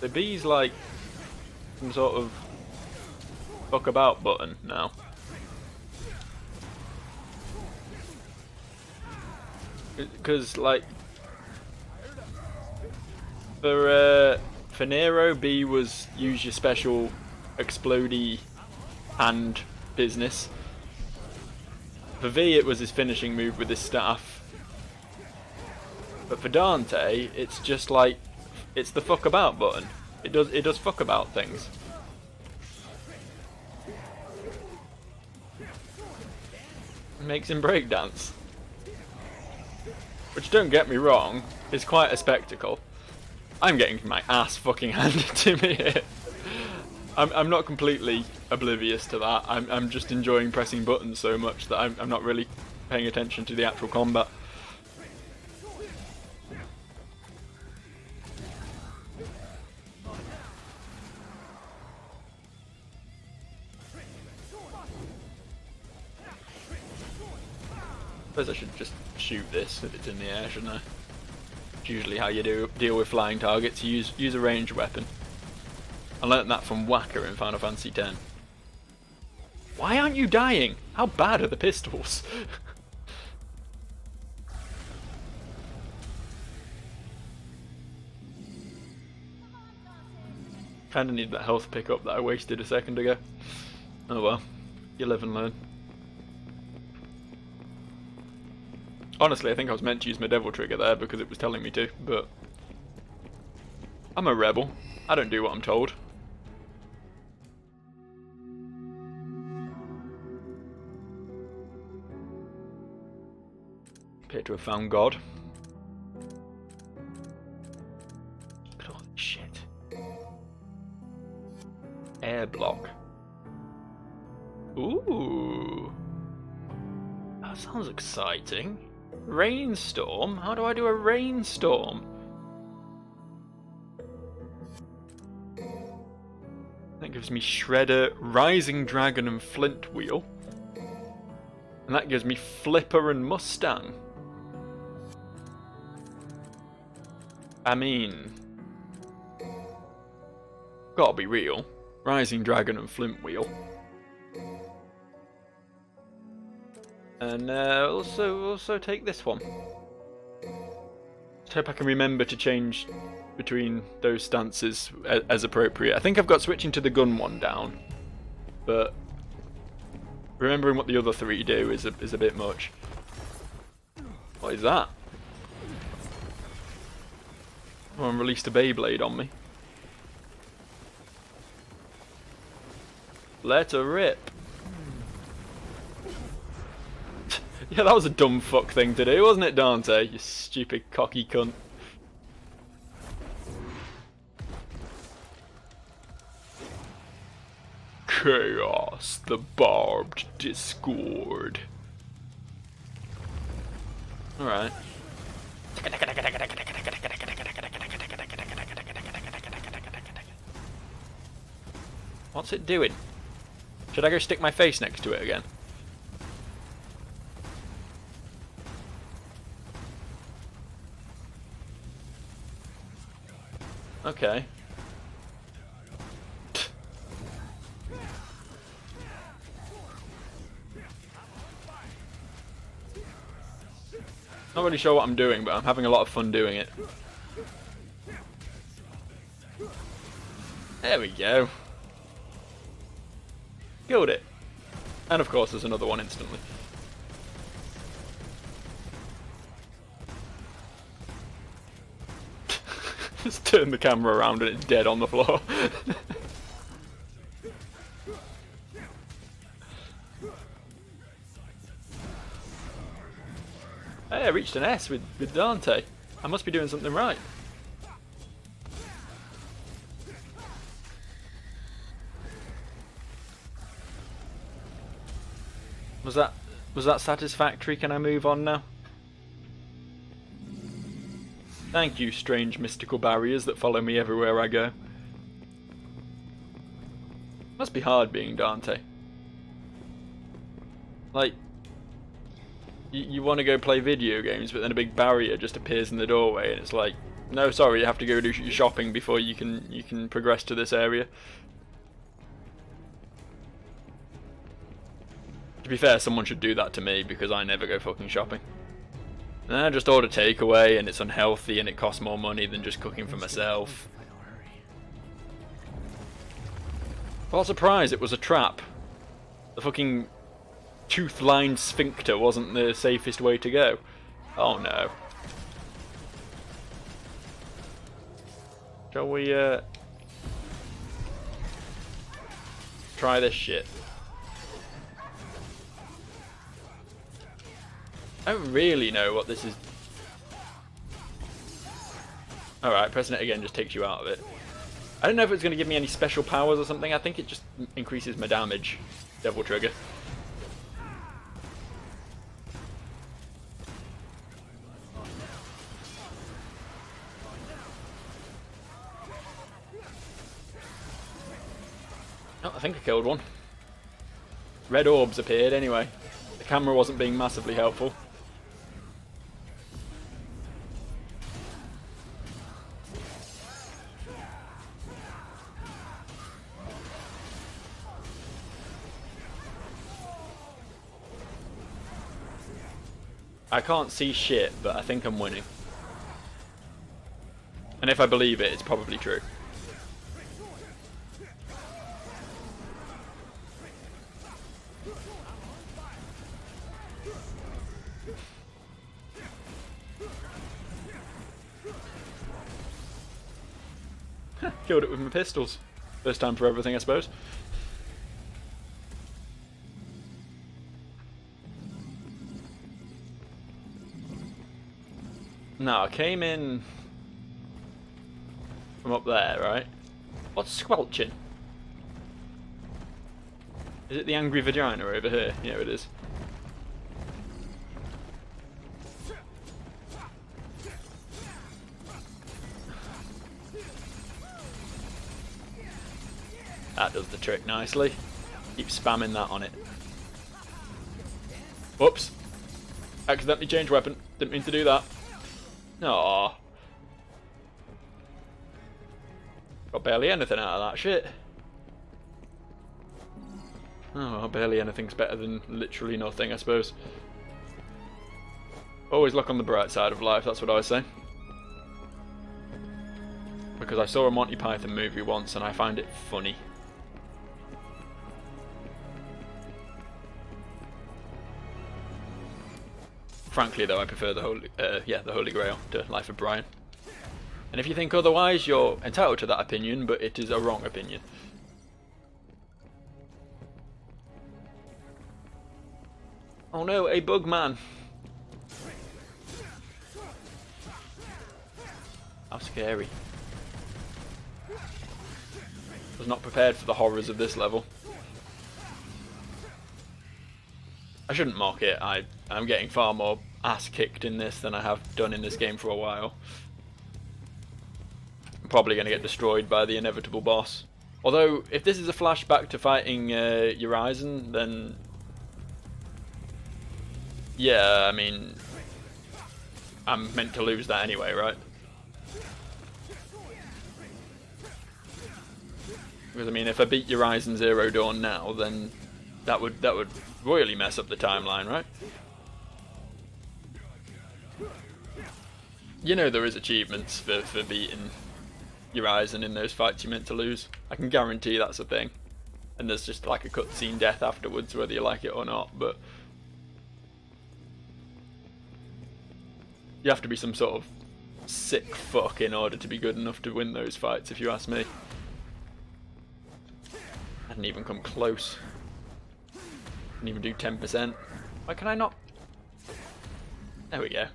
The B's like some sort of fuck about button now. Because, like, for Nero, B was use your special explodey hand business. For V, it was his finishing move with his staff. But for Dante, it's just like, it's the fuck about button. It does fuck about things. It makes him breakdance. Which, don't get me wrong, is quite a spectacle. I'm getting my ass fucking handed to me here. I'm not completely oblivious to that. I'm just enjoying pressing buttons so much that I'm not really paying attention to the actual combat. I suppose I should just shoot this if it's in the air, shouldn't I? It's usually how you deal with flying targets. You use a ranged weapon. I learnt that from Whacker in Final Fantasy X. Why aren't you dying? How bad are the pistols? Kinda need that health pickup that I wasted a second ago. Oh well, you live and learn. Honestly, I think I was meant to use my devil trigger there because it was telling me to, but I'm a rebel. I don't do what I'm told. Appear to have found God. Look at all this shit. Air block. Ooh. That sounds exciting. Rainstorm? How do I do a rainstorm? That gives me Shredder, Rising Dragon and Flint Wheel. And that gives me Flipper and Mustang. I mean, gotta be real. Rising Dragon and Flint Wheel. And also take this one. Just hope I can remember to change between those stances as appropriate. I think I've got switching to the gun one down, but remembering what the other three do is a bit much. What is that? Someone released a Beyblade on me. Let her rip. Yeah, that was a dumb fuck thing to do, wasn't it, Dante? You stupid cocky cunt. Chaos, the barbed discord. Alright. What's it doing? Should I go stick my face next to it again? Okay. Not really sure what I'm doing, but I'm having a lot of fun doing it. There we go. Killed it. And of course there's another one instantly. Just turn the camera around and it's dead on the floor. Hey, I reached an S with Dante. I must be doing something right. Was that satisfactory? Can I move on now? Thank you, strange mystical barriers that follow me everywhere I go. Must be hard being Dante. Like, you want to go play video games, but then a big barrier just appears in the doorway, and it's like, no, sorry, you have to go do your shopping before you can progress to this area. To be fair, someone should do that to me because I never go fucking shopping. Nah, just order takeaway and it's unhealthy and it costs more money than just cooking for myself. If I don't hurry. What a surprise, it was a trap. The fucking tooth-lined sphincter wasn't the safest way to go. Oh no. Shall we, try this shit? I don't really know what this is. Alright, pressing it again just takes you out of it. I don't know if it's going to give me any special powers or something. I think it just increases my damage. Devil trigger. Oh, I think I killed one. Red orbs appeared anyway. The camera wasn't being massively helpful. I can't see shit, but I think I'm winning. And if I believe it, it's probably true. Killed it with my pistols. First time for everything, I suppose. No, I came in from up there, right? What's squelching? Is it the angry vagina over here? Yeah, it is. That does the trick nicely. Keep spamming that on it. Whoops. Accidentally changed weapon. Didn't mean to do that. Aww. Got barely anything out of that shit. Oh, well, barely anything's better than literally nothing, I suppose. Always look on the bright side of life, that's what I say. Because I saw a Monty Python movie once and I find it funny. Frankly, though, I prefer the Holy Grail to Life of Brian. And if you think otherwise, you're entitled to that opinion, but it is a wrong opinion. Oh no, a bug man! How scary. Was not prepared for the horrors of this level. I shouldn't mock it. I'm getting far more ass kicked in this than I have done in this game for a while. I'm probably going to get destroyed by the inevitable boss. Although, if this is a flashback to fighting Urizen, then... yeah, I mean... I'm meant to lose that anyway, right? Because, I mean, if I beat Urizen Zero Dawn now, then that would royally mess up the timeline, right? You know there is achievements for beating Urizen in those fights you're meant to lose. I can guarantee that's a thing. And there's just like a cutscene death afterwards, whether you like it or not, but... you have to be some sort of sick fuck in order to be good enough to win those fights, if you ask me. I didn't even come close. Didn't even do 10%. Why can I not? There we go.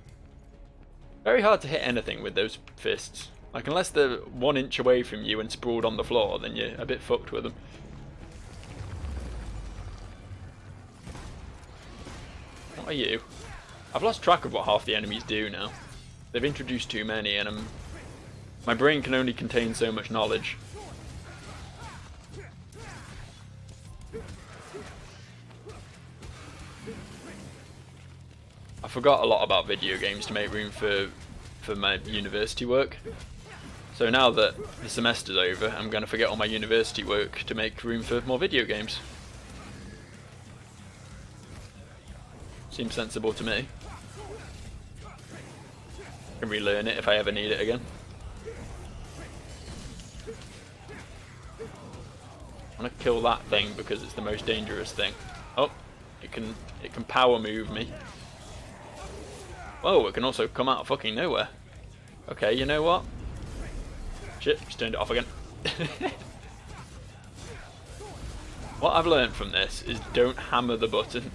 Very hard to hit anything with those fists. Like, unless they're 1 inch away from you and sprawled on the floor, then you're a bit fucked with them. What are you? I've lost track of what half the enemies do now. They've introduced too many and my brain can only contain so much knowledge. I forgot a lot about video games to make room for my university work. So now that the semester's over, I'm going to forget all my university work to make room for more video games. Seems sensible to me. can relearn it if I ever need it again. I want to kill that thing because it's the most dangerous thing. Oh, it can power move me. Whoa, it can also come out of fucking nowhere. Okay, you know what? Shit, just turned it off again. What I've learned from this is don't hammer the button.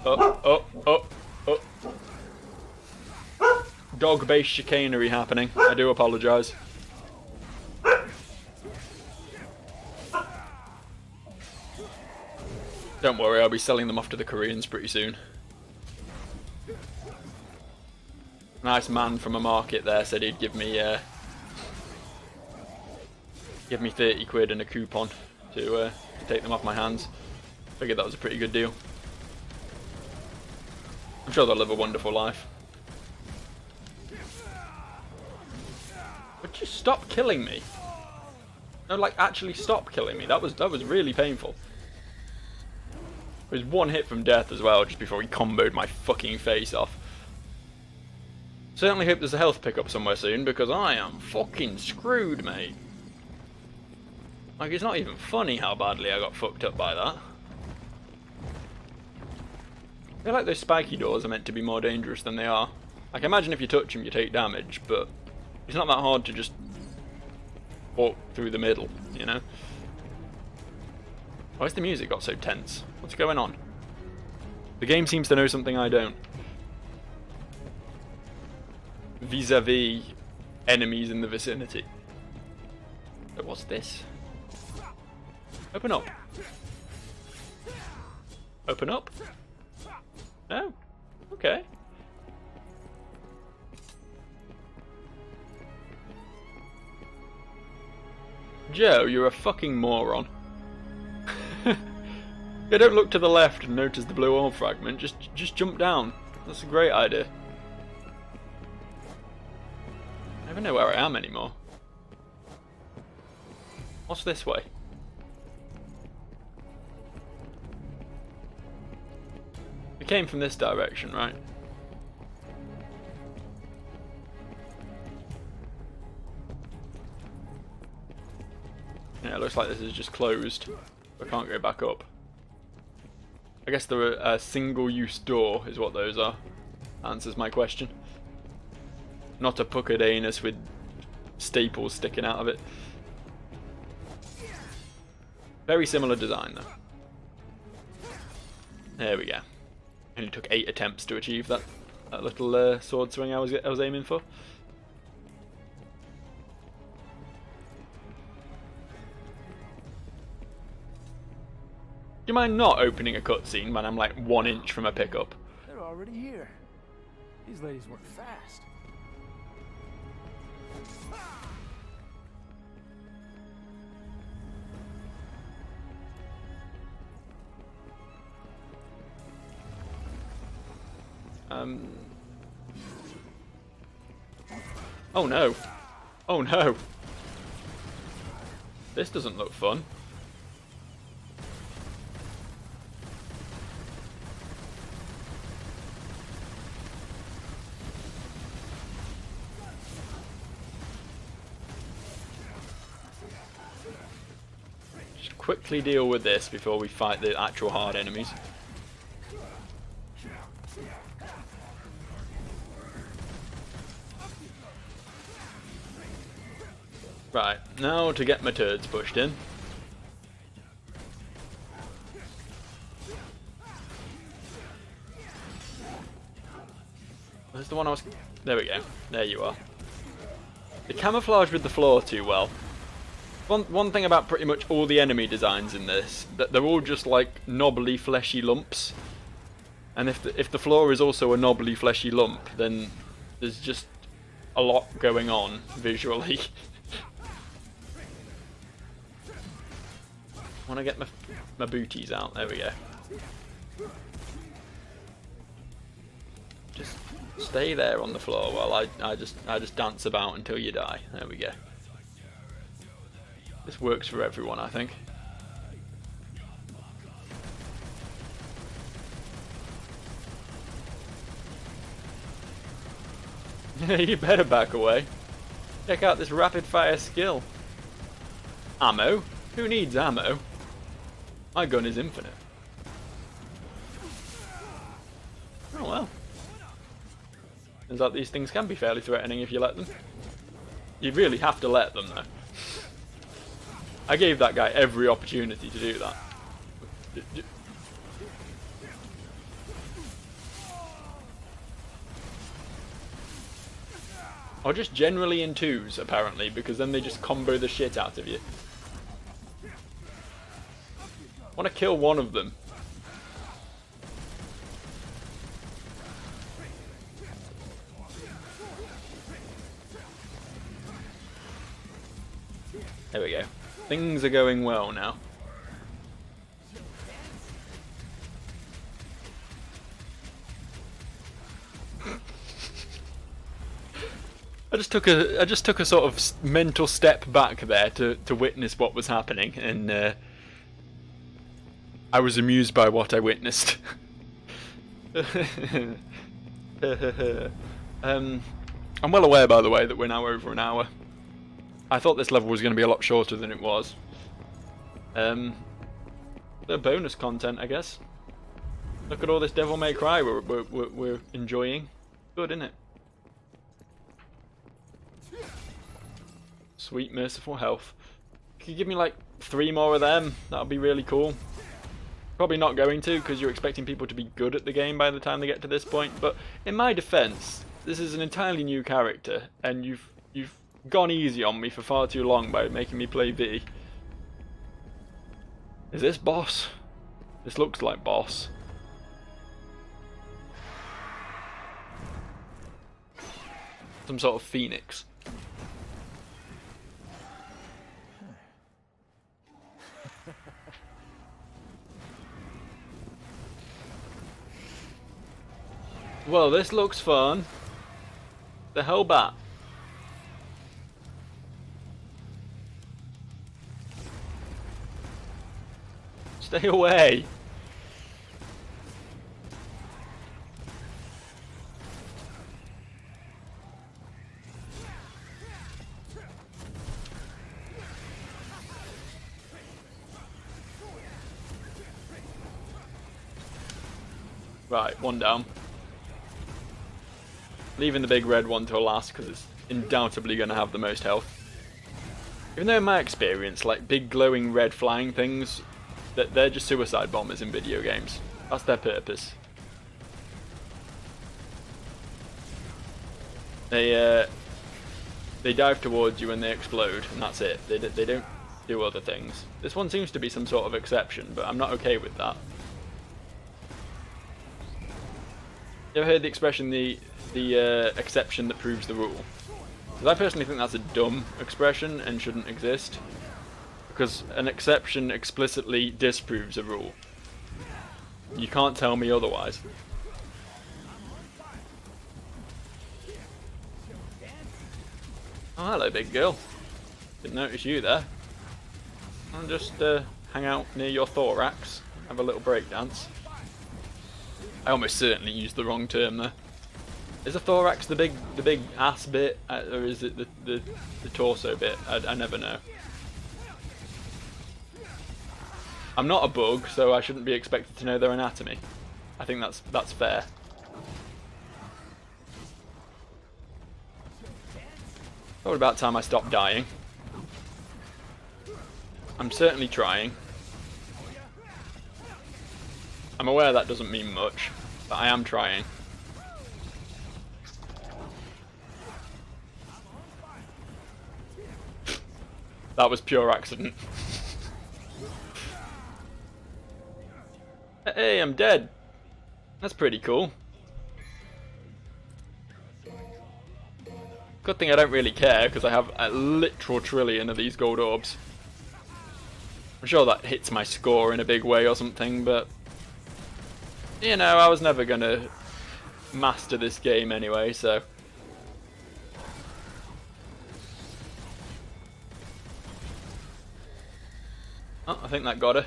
Oh. Dog-based chicanery happening. I do apologise. Don't worry, I'll be selling them off to the Koreans pretty soon. Nice man from a market there said he'd give me 30 quid and a coupon to take them off my hands. Figured that was a pretty good deal. I'm sure they'll live a wonderful life. But just stop killing me. No, like actually stop killing me. That was really painful. It was one hit from death as well, just before he comboed my fucking face off. Certainly hope there's a health pickup somewhere soon, because I am fucking screwed, mate. Like, it's not even funny how badly I got fucked up by that. I feel like those spiky doors are meant to be more dangerous than they are. Like, imagine if you touch them you take damage, but it's not that hard to just walk through the middle, you know? Why has the music got so tense? What's going on? The game seems to know something I don't. Vis-a-vis enemies in the vicinity. But what's this? Open up. Open up? No? Okay. Joe, you're a fucking moron. Yeah, don't look to the left and notice the blue oil fragment. Just jump down. That's a great idea. I never know where I am anymore. What's this way? We came from this direction, right? Yeah, it looks like this is just closed. I can't go back up. I guess they're a single-use door is what those are. Answers my question. Not a puckered anus with staples sticking out of it. Very similar design though. There we go. Only took 8 attempts to achieve that little sword swing I was aiming for. Do you mind not opening a cutscene when I'm like 1 inch from a pickup? They're already here. These ladies work fast. Oh no. Oh no. This doesn't look fun. Just quickly deal with this before we fight the actual hard enemies. Right, now to get my turds pushed in. Where's the one I was... There we go. There you are. They camouflage with the floor too well. One thing about pretty much all the enemy designs in this, that they're all just like knobbly fleshy lumps. And if the floor is also a knobbly fleshy lump, then there's just a lot going on visually. I want to get my booties out. There we go. Just stay there on the floor while I just dance about until you die. There we go. This works for everyone, I think. You better back away. Check out this rapid fire skill. Ammo? Who needs ammo? My gun is infinite. Oh well. Turns out these things can be fairly threatening if you let them. You really have to let them though. I gave that guy every opportunity to do that. Or just generally in twos, apparently, because then they just combo the shit out of you. I want to kill one of them. There we go. Things are going well now. I just took a sort of mental step back there to witness what was happening, and I was amused by what I witnessed. I'm well aware, by the way, that we're now over an hour. I thought this level was going to be a lot shorter than it was. The bonus content, I guess. Look at all this Devil May Cry we're enjoying. Good, isn't it? Sweet merciful health. Could you give me like 3 more of them? That would be really cool. Probably not going to, because you're expecting people to be good at the game by the time they get to this point. But in my defense, this is an entirely new character, and you've gone easy on me for far too long by making me play V. Is this boss? This looks like boss. Some sort of phoenix. Well, this looks fun. The hell bat. Stay away. Right, one down. Leaving the big red one to last because it's undoubtedly going to have the most health. Even though in my experience, like big glowing red flying things, that they're just suicide bombers in video games. That's their purpose. They dive towards you and they explode, and that's it. They don't do other things. This one seems to be some sort of exception, but I'm not okay with that. You ever heard the expression, the exception that proves the rule? Because I personally think that's a dumb expression and shouldn't exist. Because an exception explicitly disproves a rule. You can't tell me otherwise. Oh, hello, big girl. Didn't notice you there. I'll just hang out near your thorax, have a little break dance. I almost certainly used the wrong term there. Is the thorax the big ass bit, or is it the torso bit? I never know. I'm not a bug, so I shouldn't be expected to know their anatomy. I think that's fair. Thought about time I stopped dying. I'm certainly trying. I'm aware that doesn't mean much, but I am trying. That was pure accident. Hey, I'm dead. That's pretty cool. Good thing I don't really care, because I have a literal trillion of these gold orbs. I'm sure that hits my score in a big way or something, but... You know, I was never gonna master this game anyway, so. Oh, I think that got her.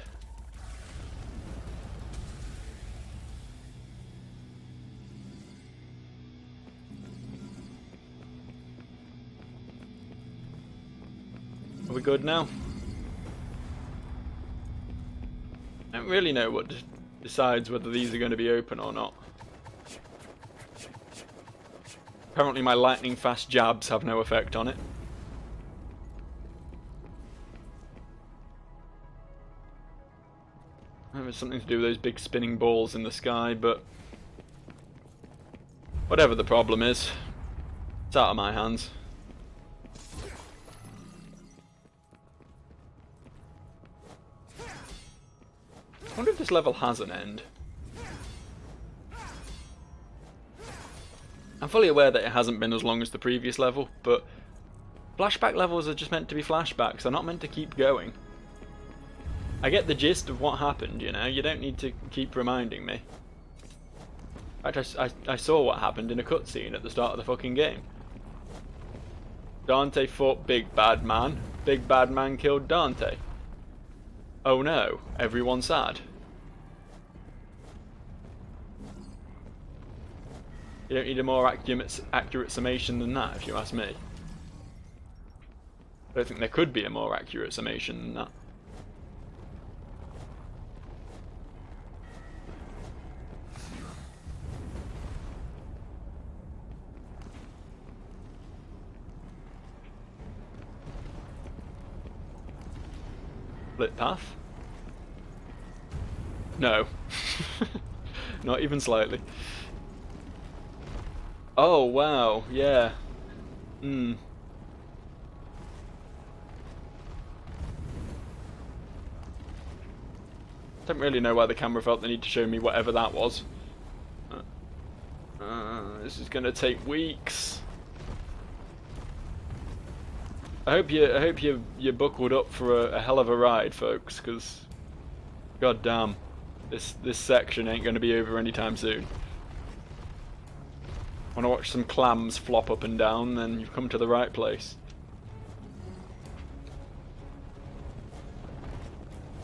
Are we good now? I don't really know what decides whether these are going to be open or not. Apparently my lightning fast jabs have no effect on it. Maybe it's something to do with those big spinning balls in the sky, but whatever the problem is, it's out of my hands. I wonder if this level has an end. I'm fully aware that it hasn't been as long as the previous level, but flashback levels are just meant to be flashbacks. They're not meant to keep going. I get the gist of what happened, you know. You don't need to keep reminding me. In fact, I saw what happened in a cutscene at the start of the fucking game. Dante fought Big Bad Man. Big Bad Man killed Dante. Oh no, everyone's sad. You don't need a more accurate summation than that, if you ask me. I don't think there could be a more accurate summation than that. Split path? No. Not even slightly. Oh wow, yeah. Don't really know why the camera felt the need to show me whatever that was. This is gonna take weeks. I hope you're buckled up for a hell of a ride, folks, because god damn, this section ain't gonna be over anytime soon. Want to watch some clams flop up and down, then you've come to the right place.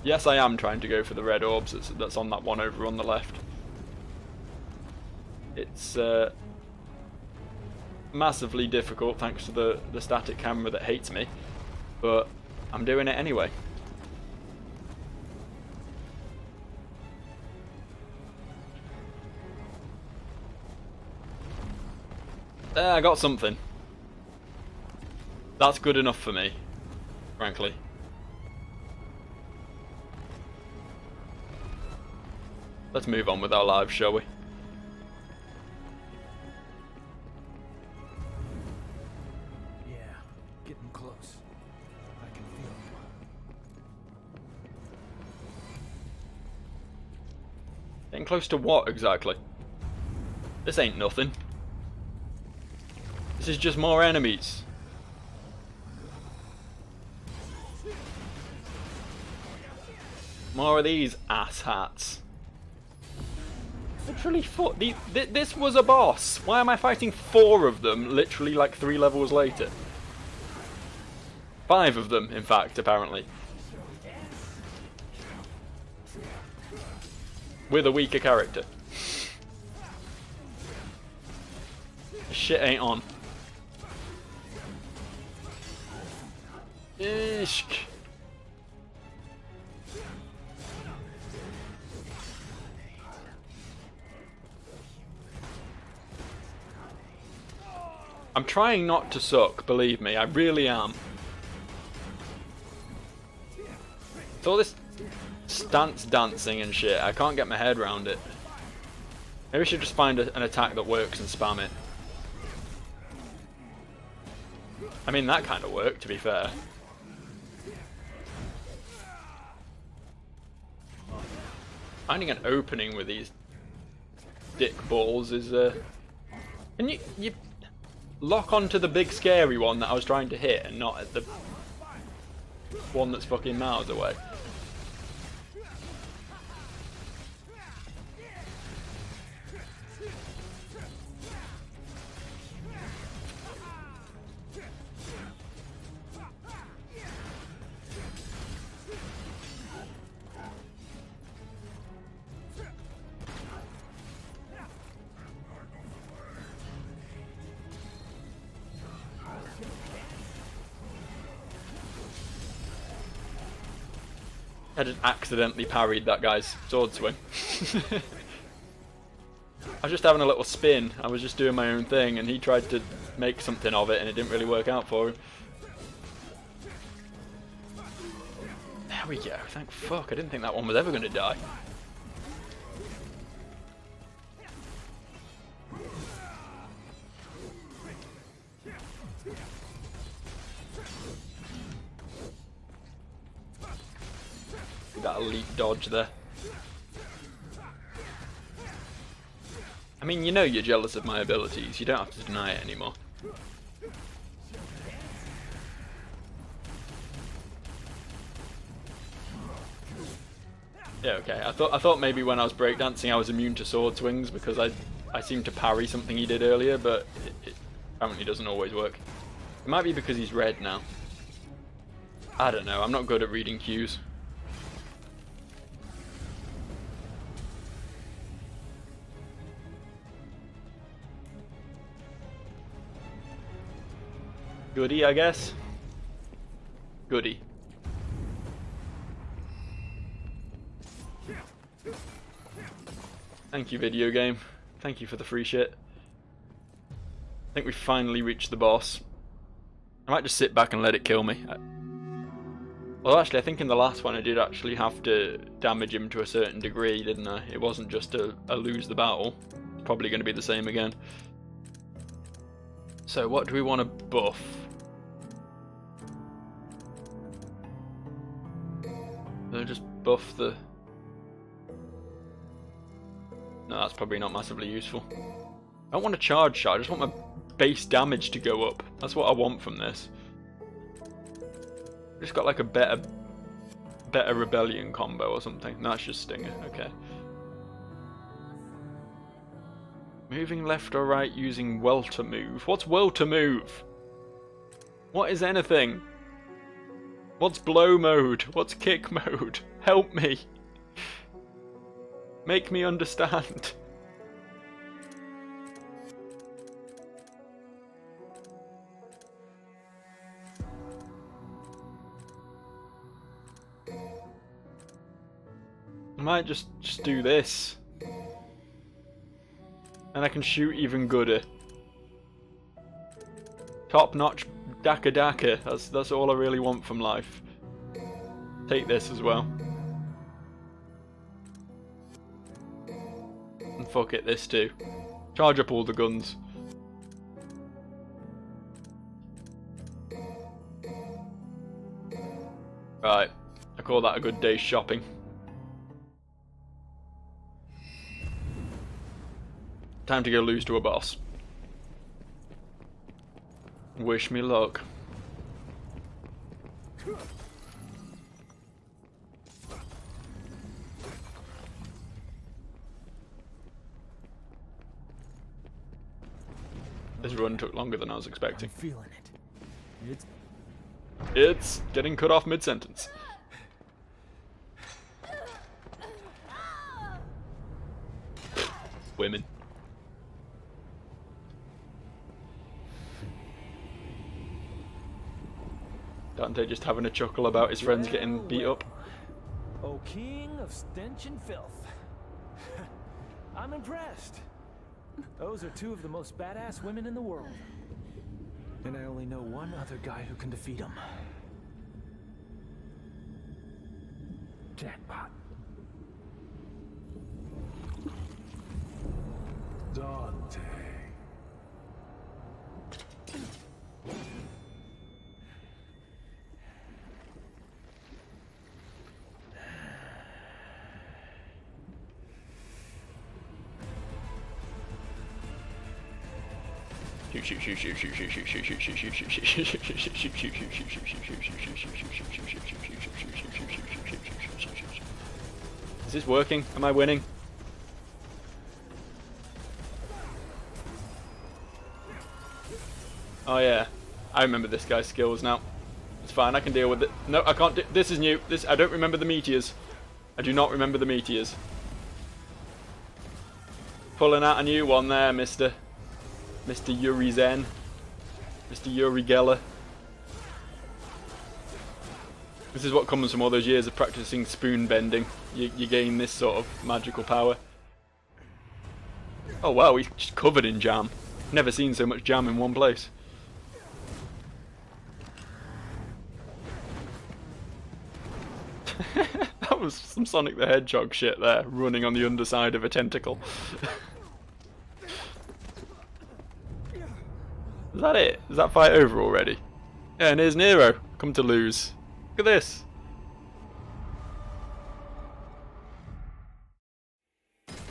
Yes, I am trying to go for the red orbs that's on that one over on the left. It's massively difficult thanks to the static camera that hates me, but I'm doing it anyway. There, I got something. That's good enough for me, frankly. Let's move on with our lives, shall we? Yeah, getting close. I can feel them. Getting close to what, exactly? This ain't nothing. This is just more enemies. More of these asshats. Literally four. This was a boss. Why am I fighting 4 of them literally like 3 levels later? 5 of them, in fact, apparently. With a weaker character. This shit ain't on. Ishk. I'm trying not to suck, believe me, I really am. It's all this stance dancing and shit, I can't get my head around it. Maybe we should just find an attack that works and spam it. I mean, that kind of worked, to be fair. Finding an opening with these dick balls is and you lock onto the big scary one that I was trying to hit and not at the one that's fucking miles away. I just accidentally parried that guy's sword swing. I was just having a little spin. I was just doing my own thing, and he tried to make something of it, and it didn't really work out for him. There we go. Thank fuck. I didn't think that one was ever going to die. That elite dodge there. I mean, you know you're jealous of my abilities. You don't have to deny it anymore. Yeah, okay. I thought maybe when I was breakdancing I was immune to sword swings because I seemed to parry something he did earlier, but it apparently doesn't always work. It might be because he's red now. I don't know. I'm not good at reading cues. Goody, I guess. Goody. Thank you, video game. Thank you for the free shit. I think we finally reached the boss. I might just sit back and let it kill me. Well, actually, I think in the last one I did actually have to damage him to a certain degree, didn't I? It wasn't just a lose the battle. It's probably going to be the same again. So, what do we want to buff? Just buff the... No, that's probably not massively useful. I don't want a charge shot, I just want my base damage to go up. That's what I want from this. Just got like a better rebellion combo or something. No, that's just Stinger, okay. Moving left or right using welter move. What's welter move? What is anything? What's blow mode? What's kick mode? Help me. Make me understand. I might just do this. And I can shoot even gooder. Top notch Daka Daka. That's all I really want from life. Take this as well. And fuck it, this too. Charge up all the guns. Right, I call that a good day's shopping. Time to go lose to a boss. Wish me luck. This run took longer than I was expecting. I'm feeling it. It's getting cut off mid-sentence. Women. Dante just having a chuckle about his friends getting beat up. Oh, king of stench and filth. I'm impressed. Those are two of the most badass women in the world. And I only know one other guy who can defeat them. Jackpot. Dante. Is this working? Am I winning? Oh yeah, I remember this guy's skills now. It's fine, I can deal with it. No, I can't do- this is new. I don't remember the meteors. I do not remember the meteors. Pulling out a new one there, Mr. Yuri Zen. Mr. Yuri Geller. This is what comes from all those years of practicing spoon bending. You gain this sort of magical power. Oh wow, he's just covered in jam. Never seen so much jam in one place. That was some Sonic the Hedgehog shit there, running on the underside of a tentacle. Is that it? Is that fight over already? Yeah, and here's Nero, come to lose. Look at this.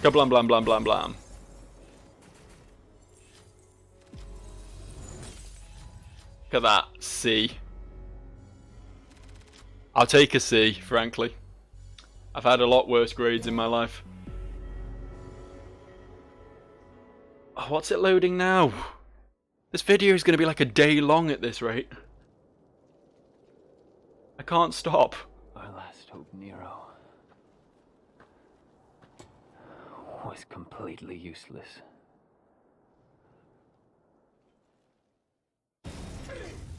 Kablam blam blam blam blam. Look at that, C. I'll take a C, frankly. I've had a lot worse grades in my life. Oh, what's it loading now? This video is going to be like a day long at this rate. I can't stop. Our last hope, Nero, was completely useless.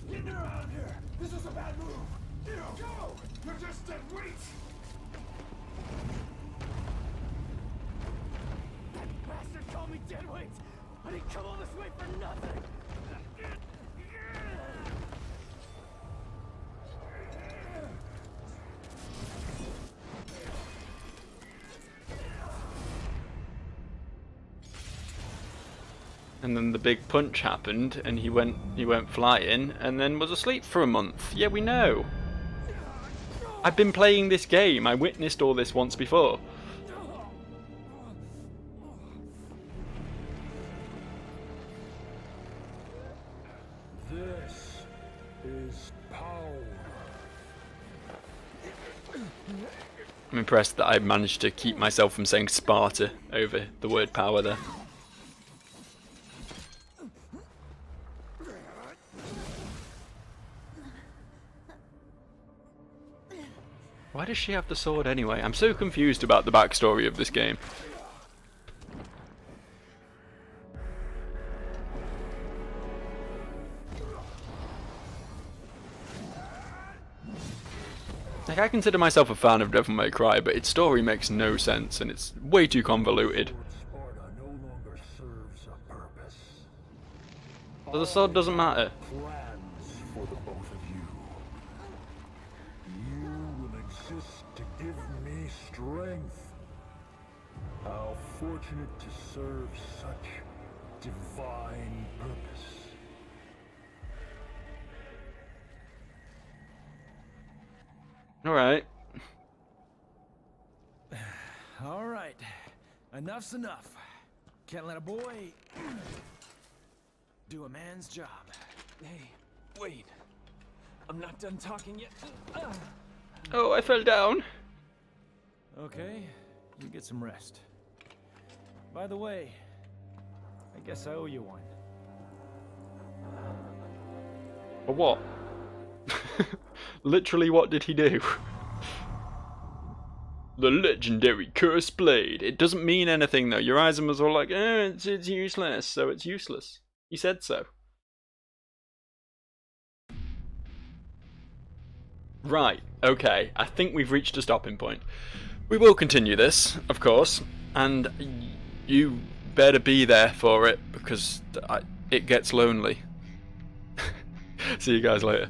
Get Nero out of here! This is a bad move! Nero, go! You're just dead weight! That bastard called me dead weight! I didn't come all this way for nothing! And then the big punch happened, and he went flying, and then was asleep for a month. Yeah, we know. I've been playing this game. I witnessed all this once before. This is power. I'm impressed that I managed to keep myself from saying Sparta over the word power there. Why does she have the sword anyway? I'm so confused about the backstory of this game. Like, I consider myself a fan of Devil May Cry, but its story makes no sense and it's way too convoluted. Sparta no longer serves a purpose. So the sword doesn't matter. Plans for the both of you. You will exist to give me strength. How fortunate to serve such divine purpose. Alright. All right, enough's enough. Can't let a boy do a man's job. Hey, wait. I'm not done talking yet. Oh, I fell down. Okay, you get some rest. By the way, I guess I owe you one. Or what? Literally, what did he do? The legendary cursed blade. It doesn't mean anything though. Your eyes was all like, it's useless, so it's useless. He said so. Right, okay. I think we've reached a stopping point. We will continue this, of course, and you better be there for it because it gets lonely. See you guys later.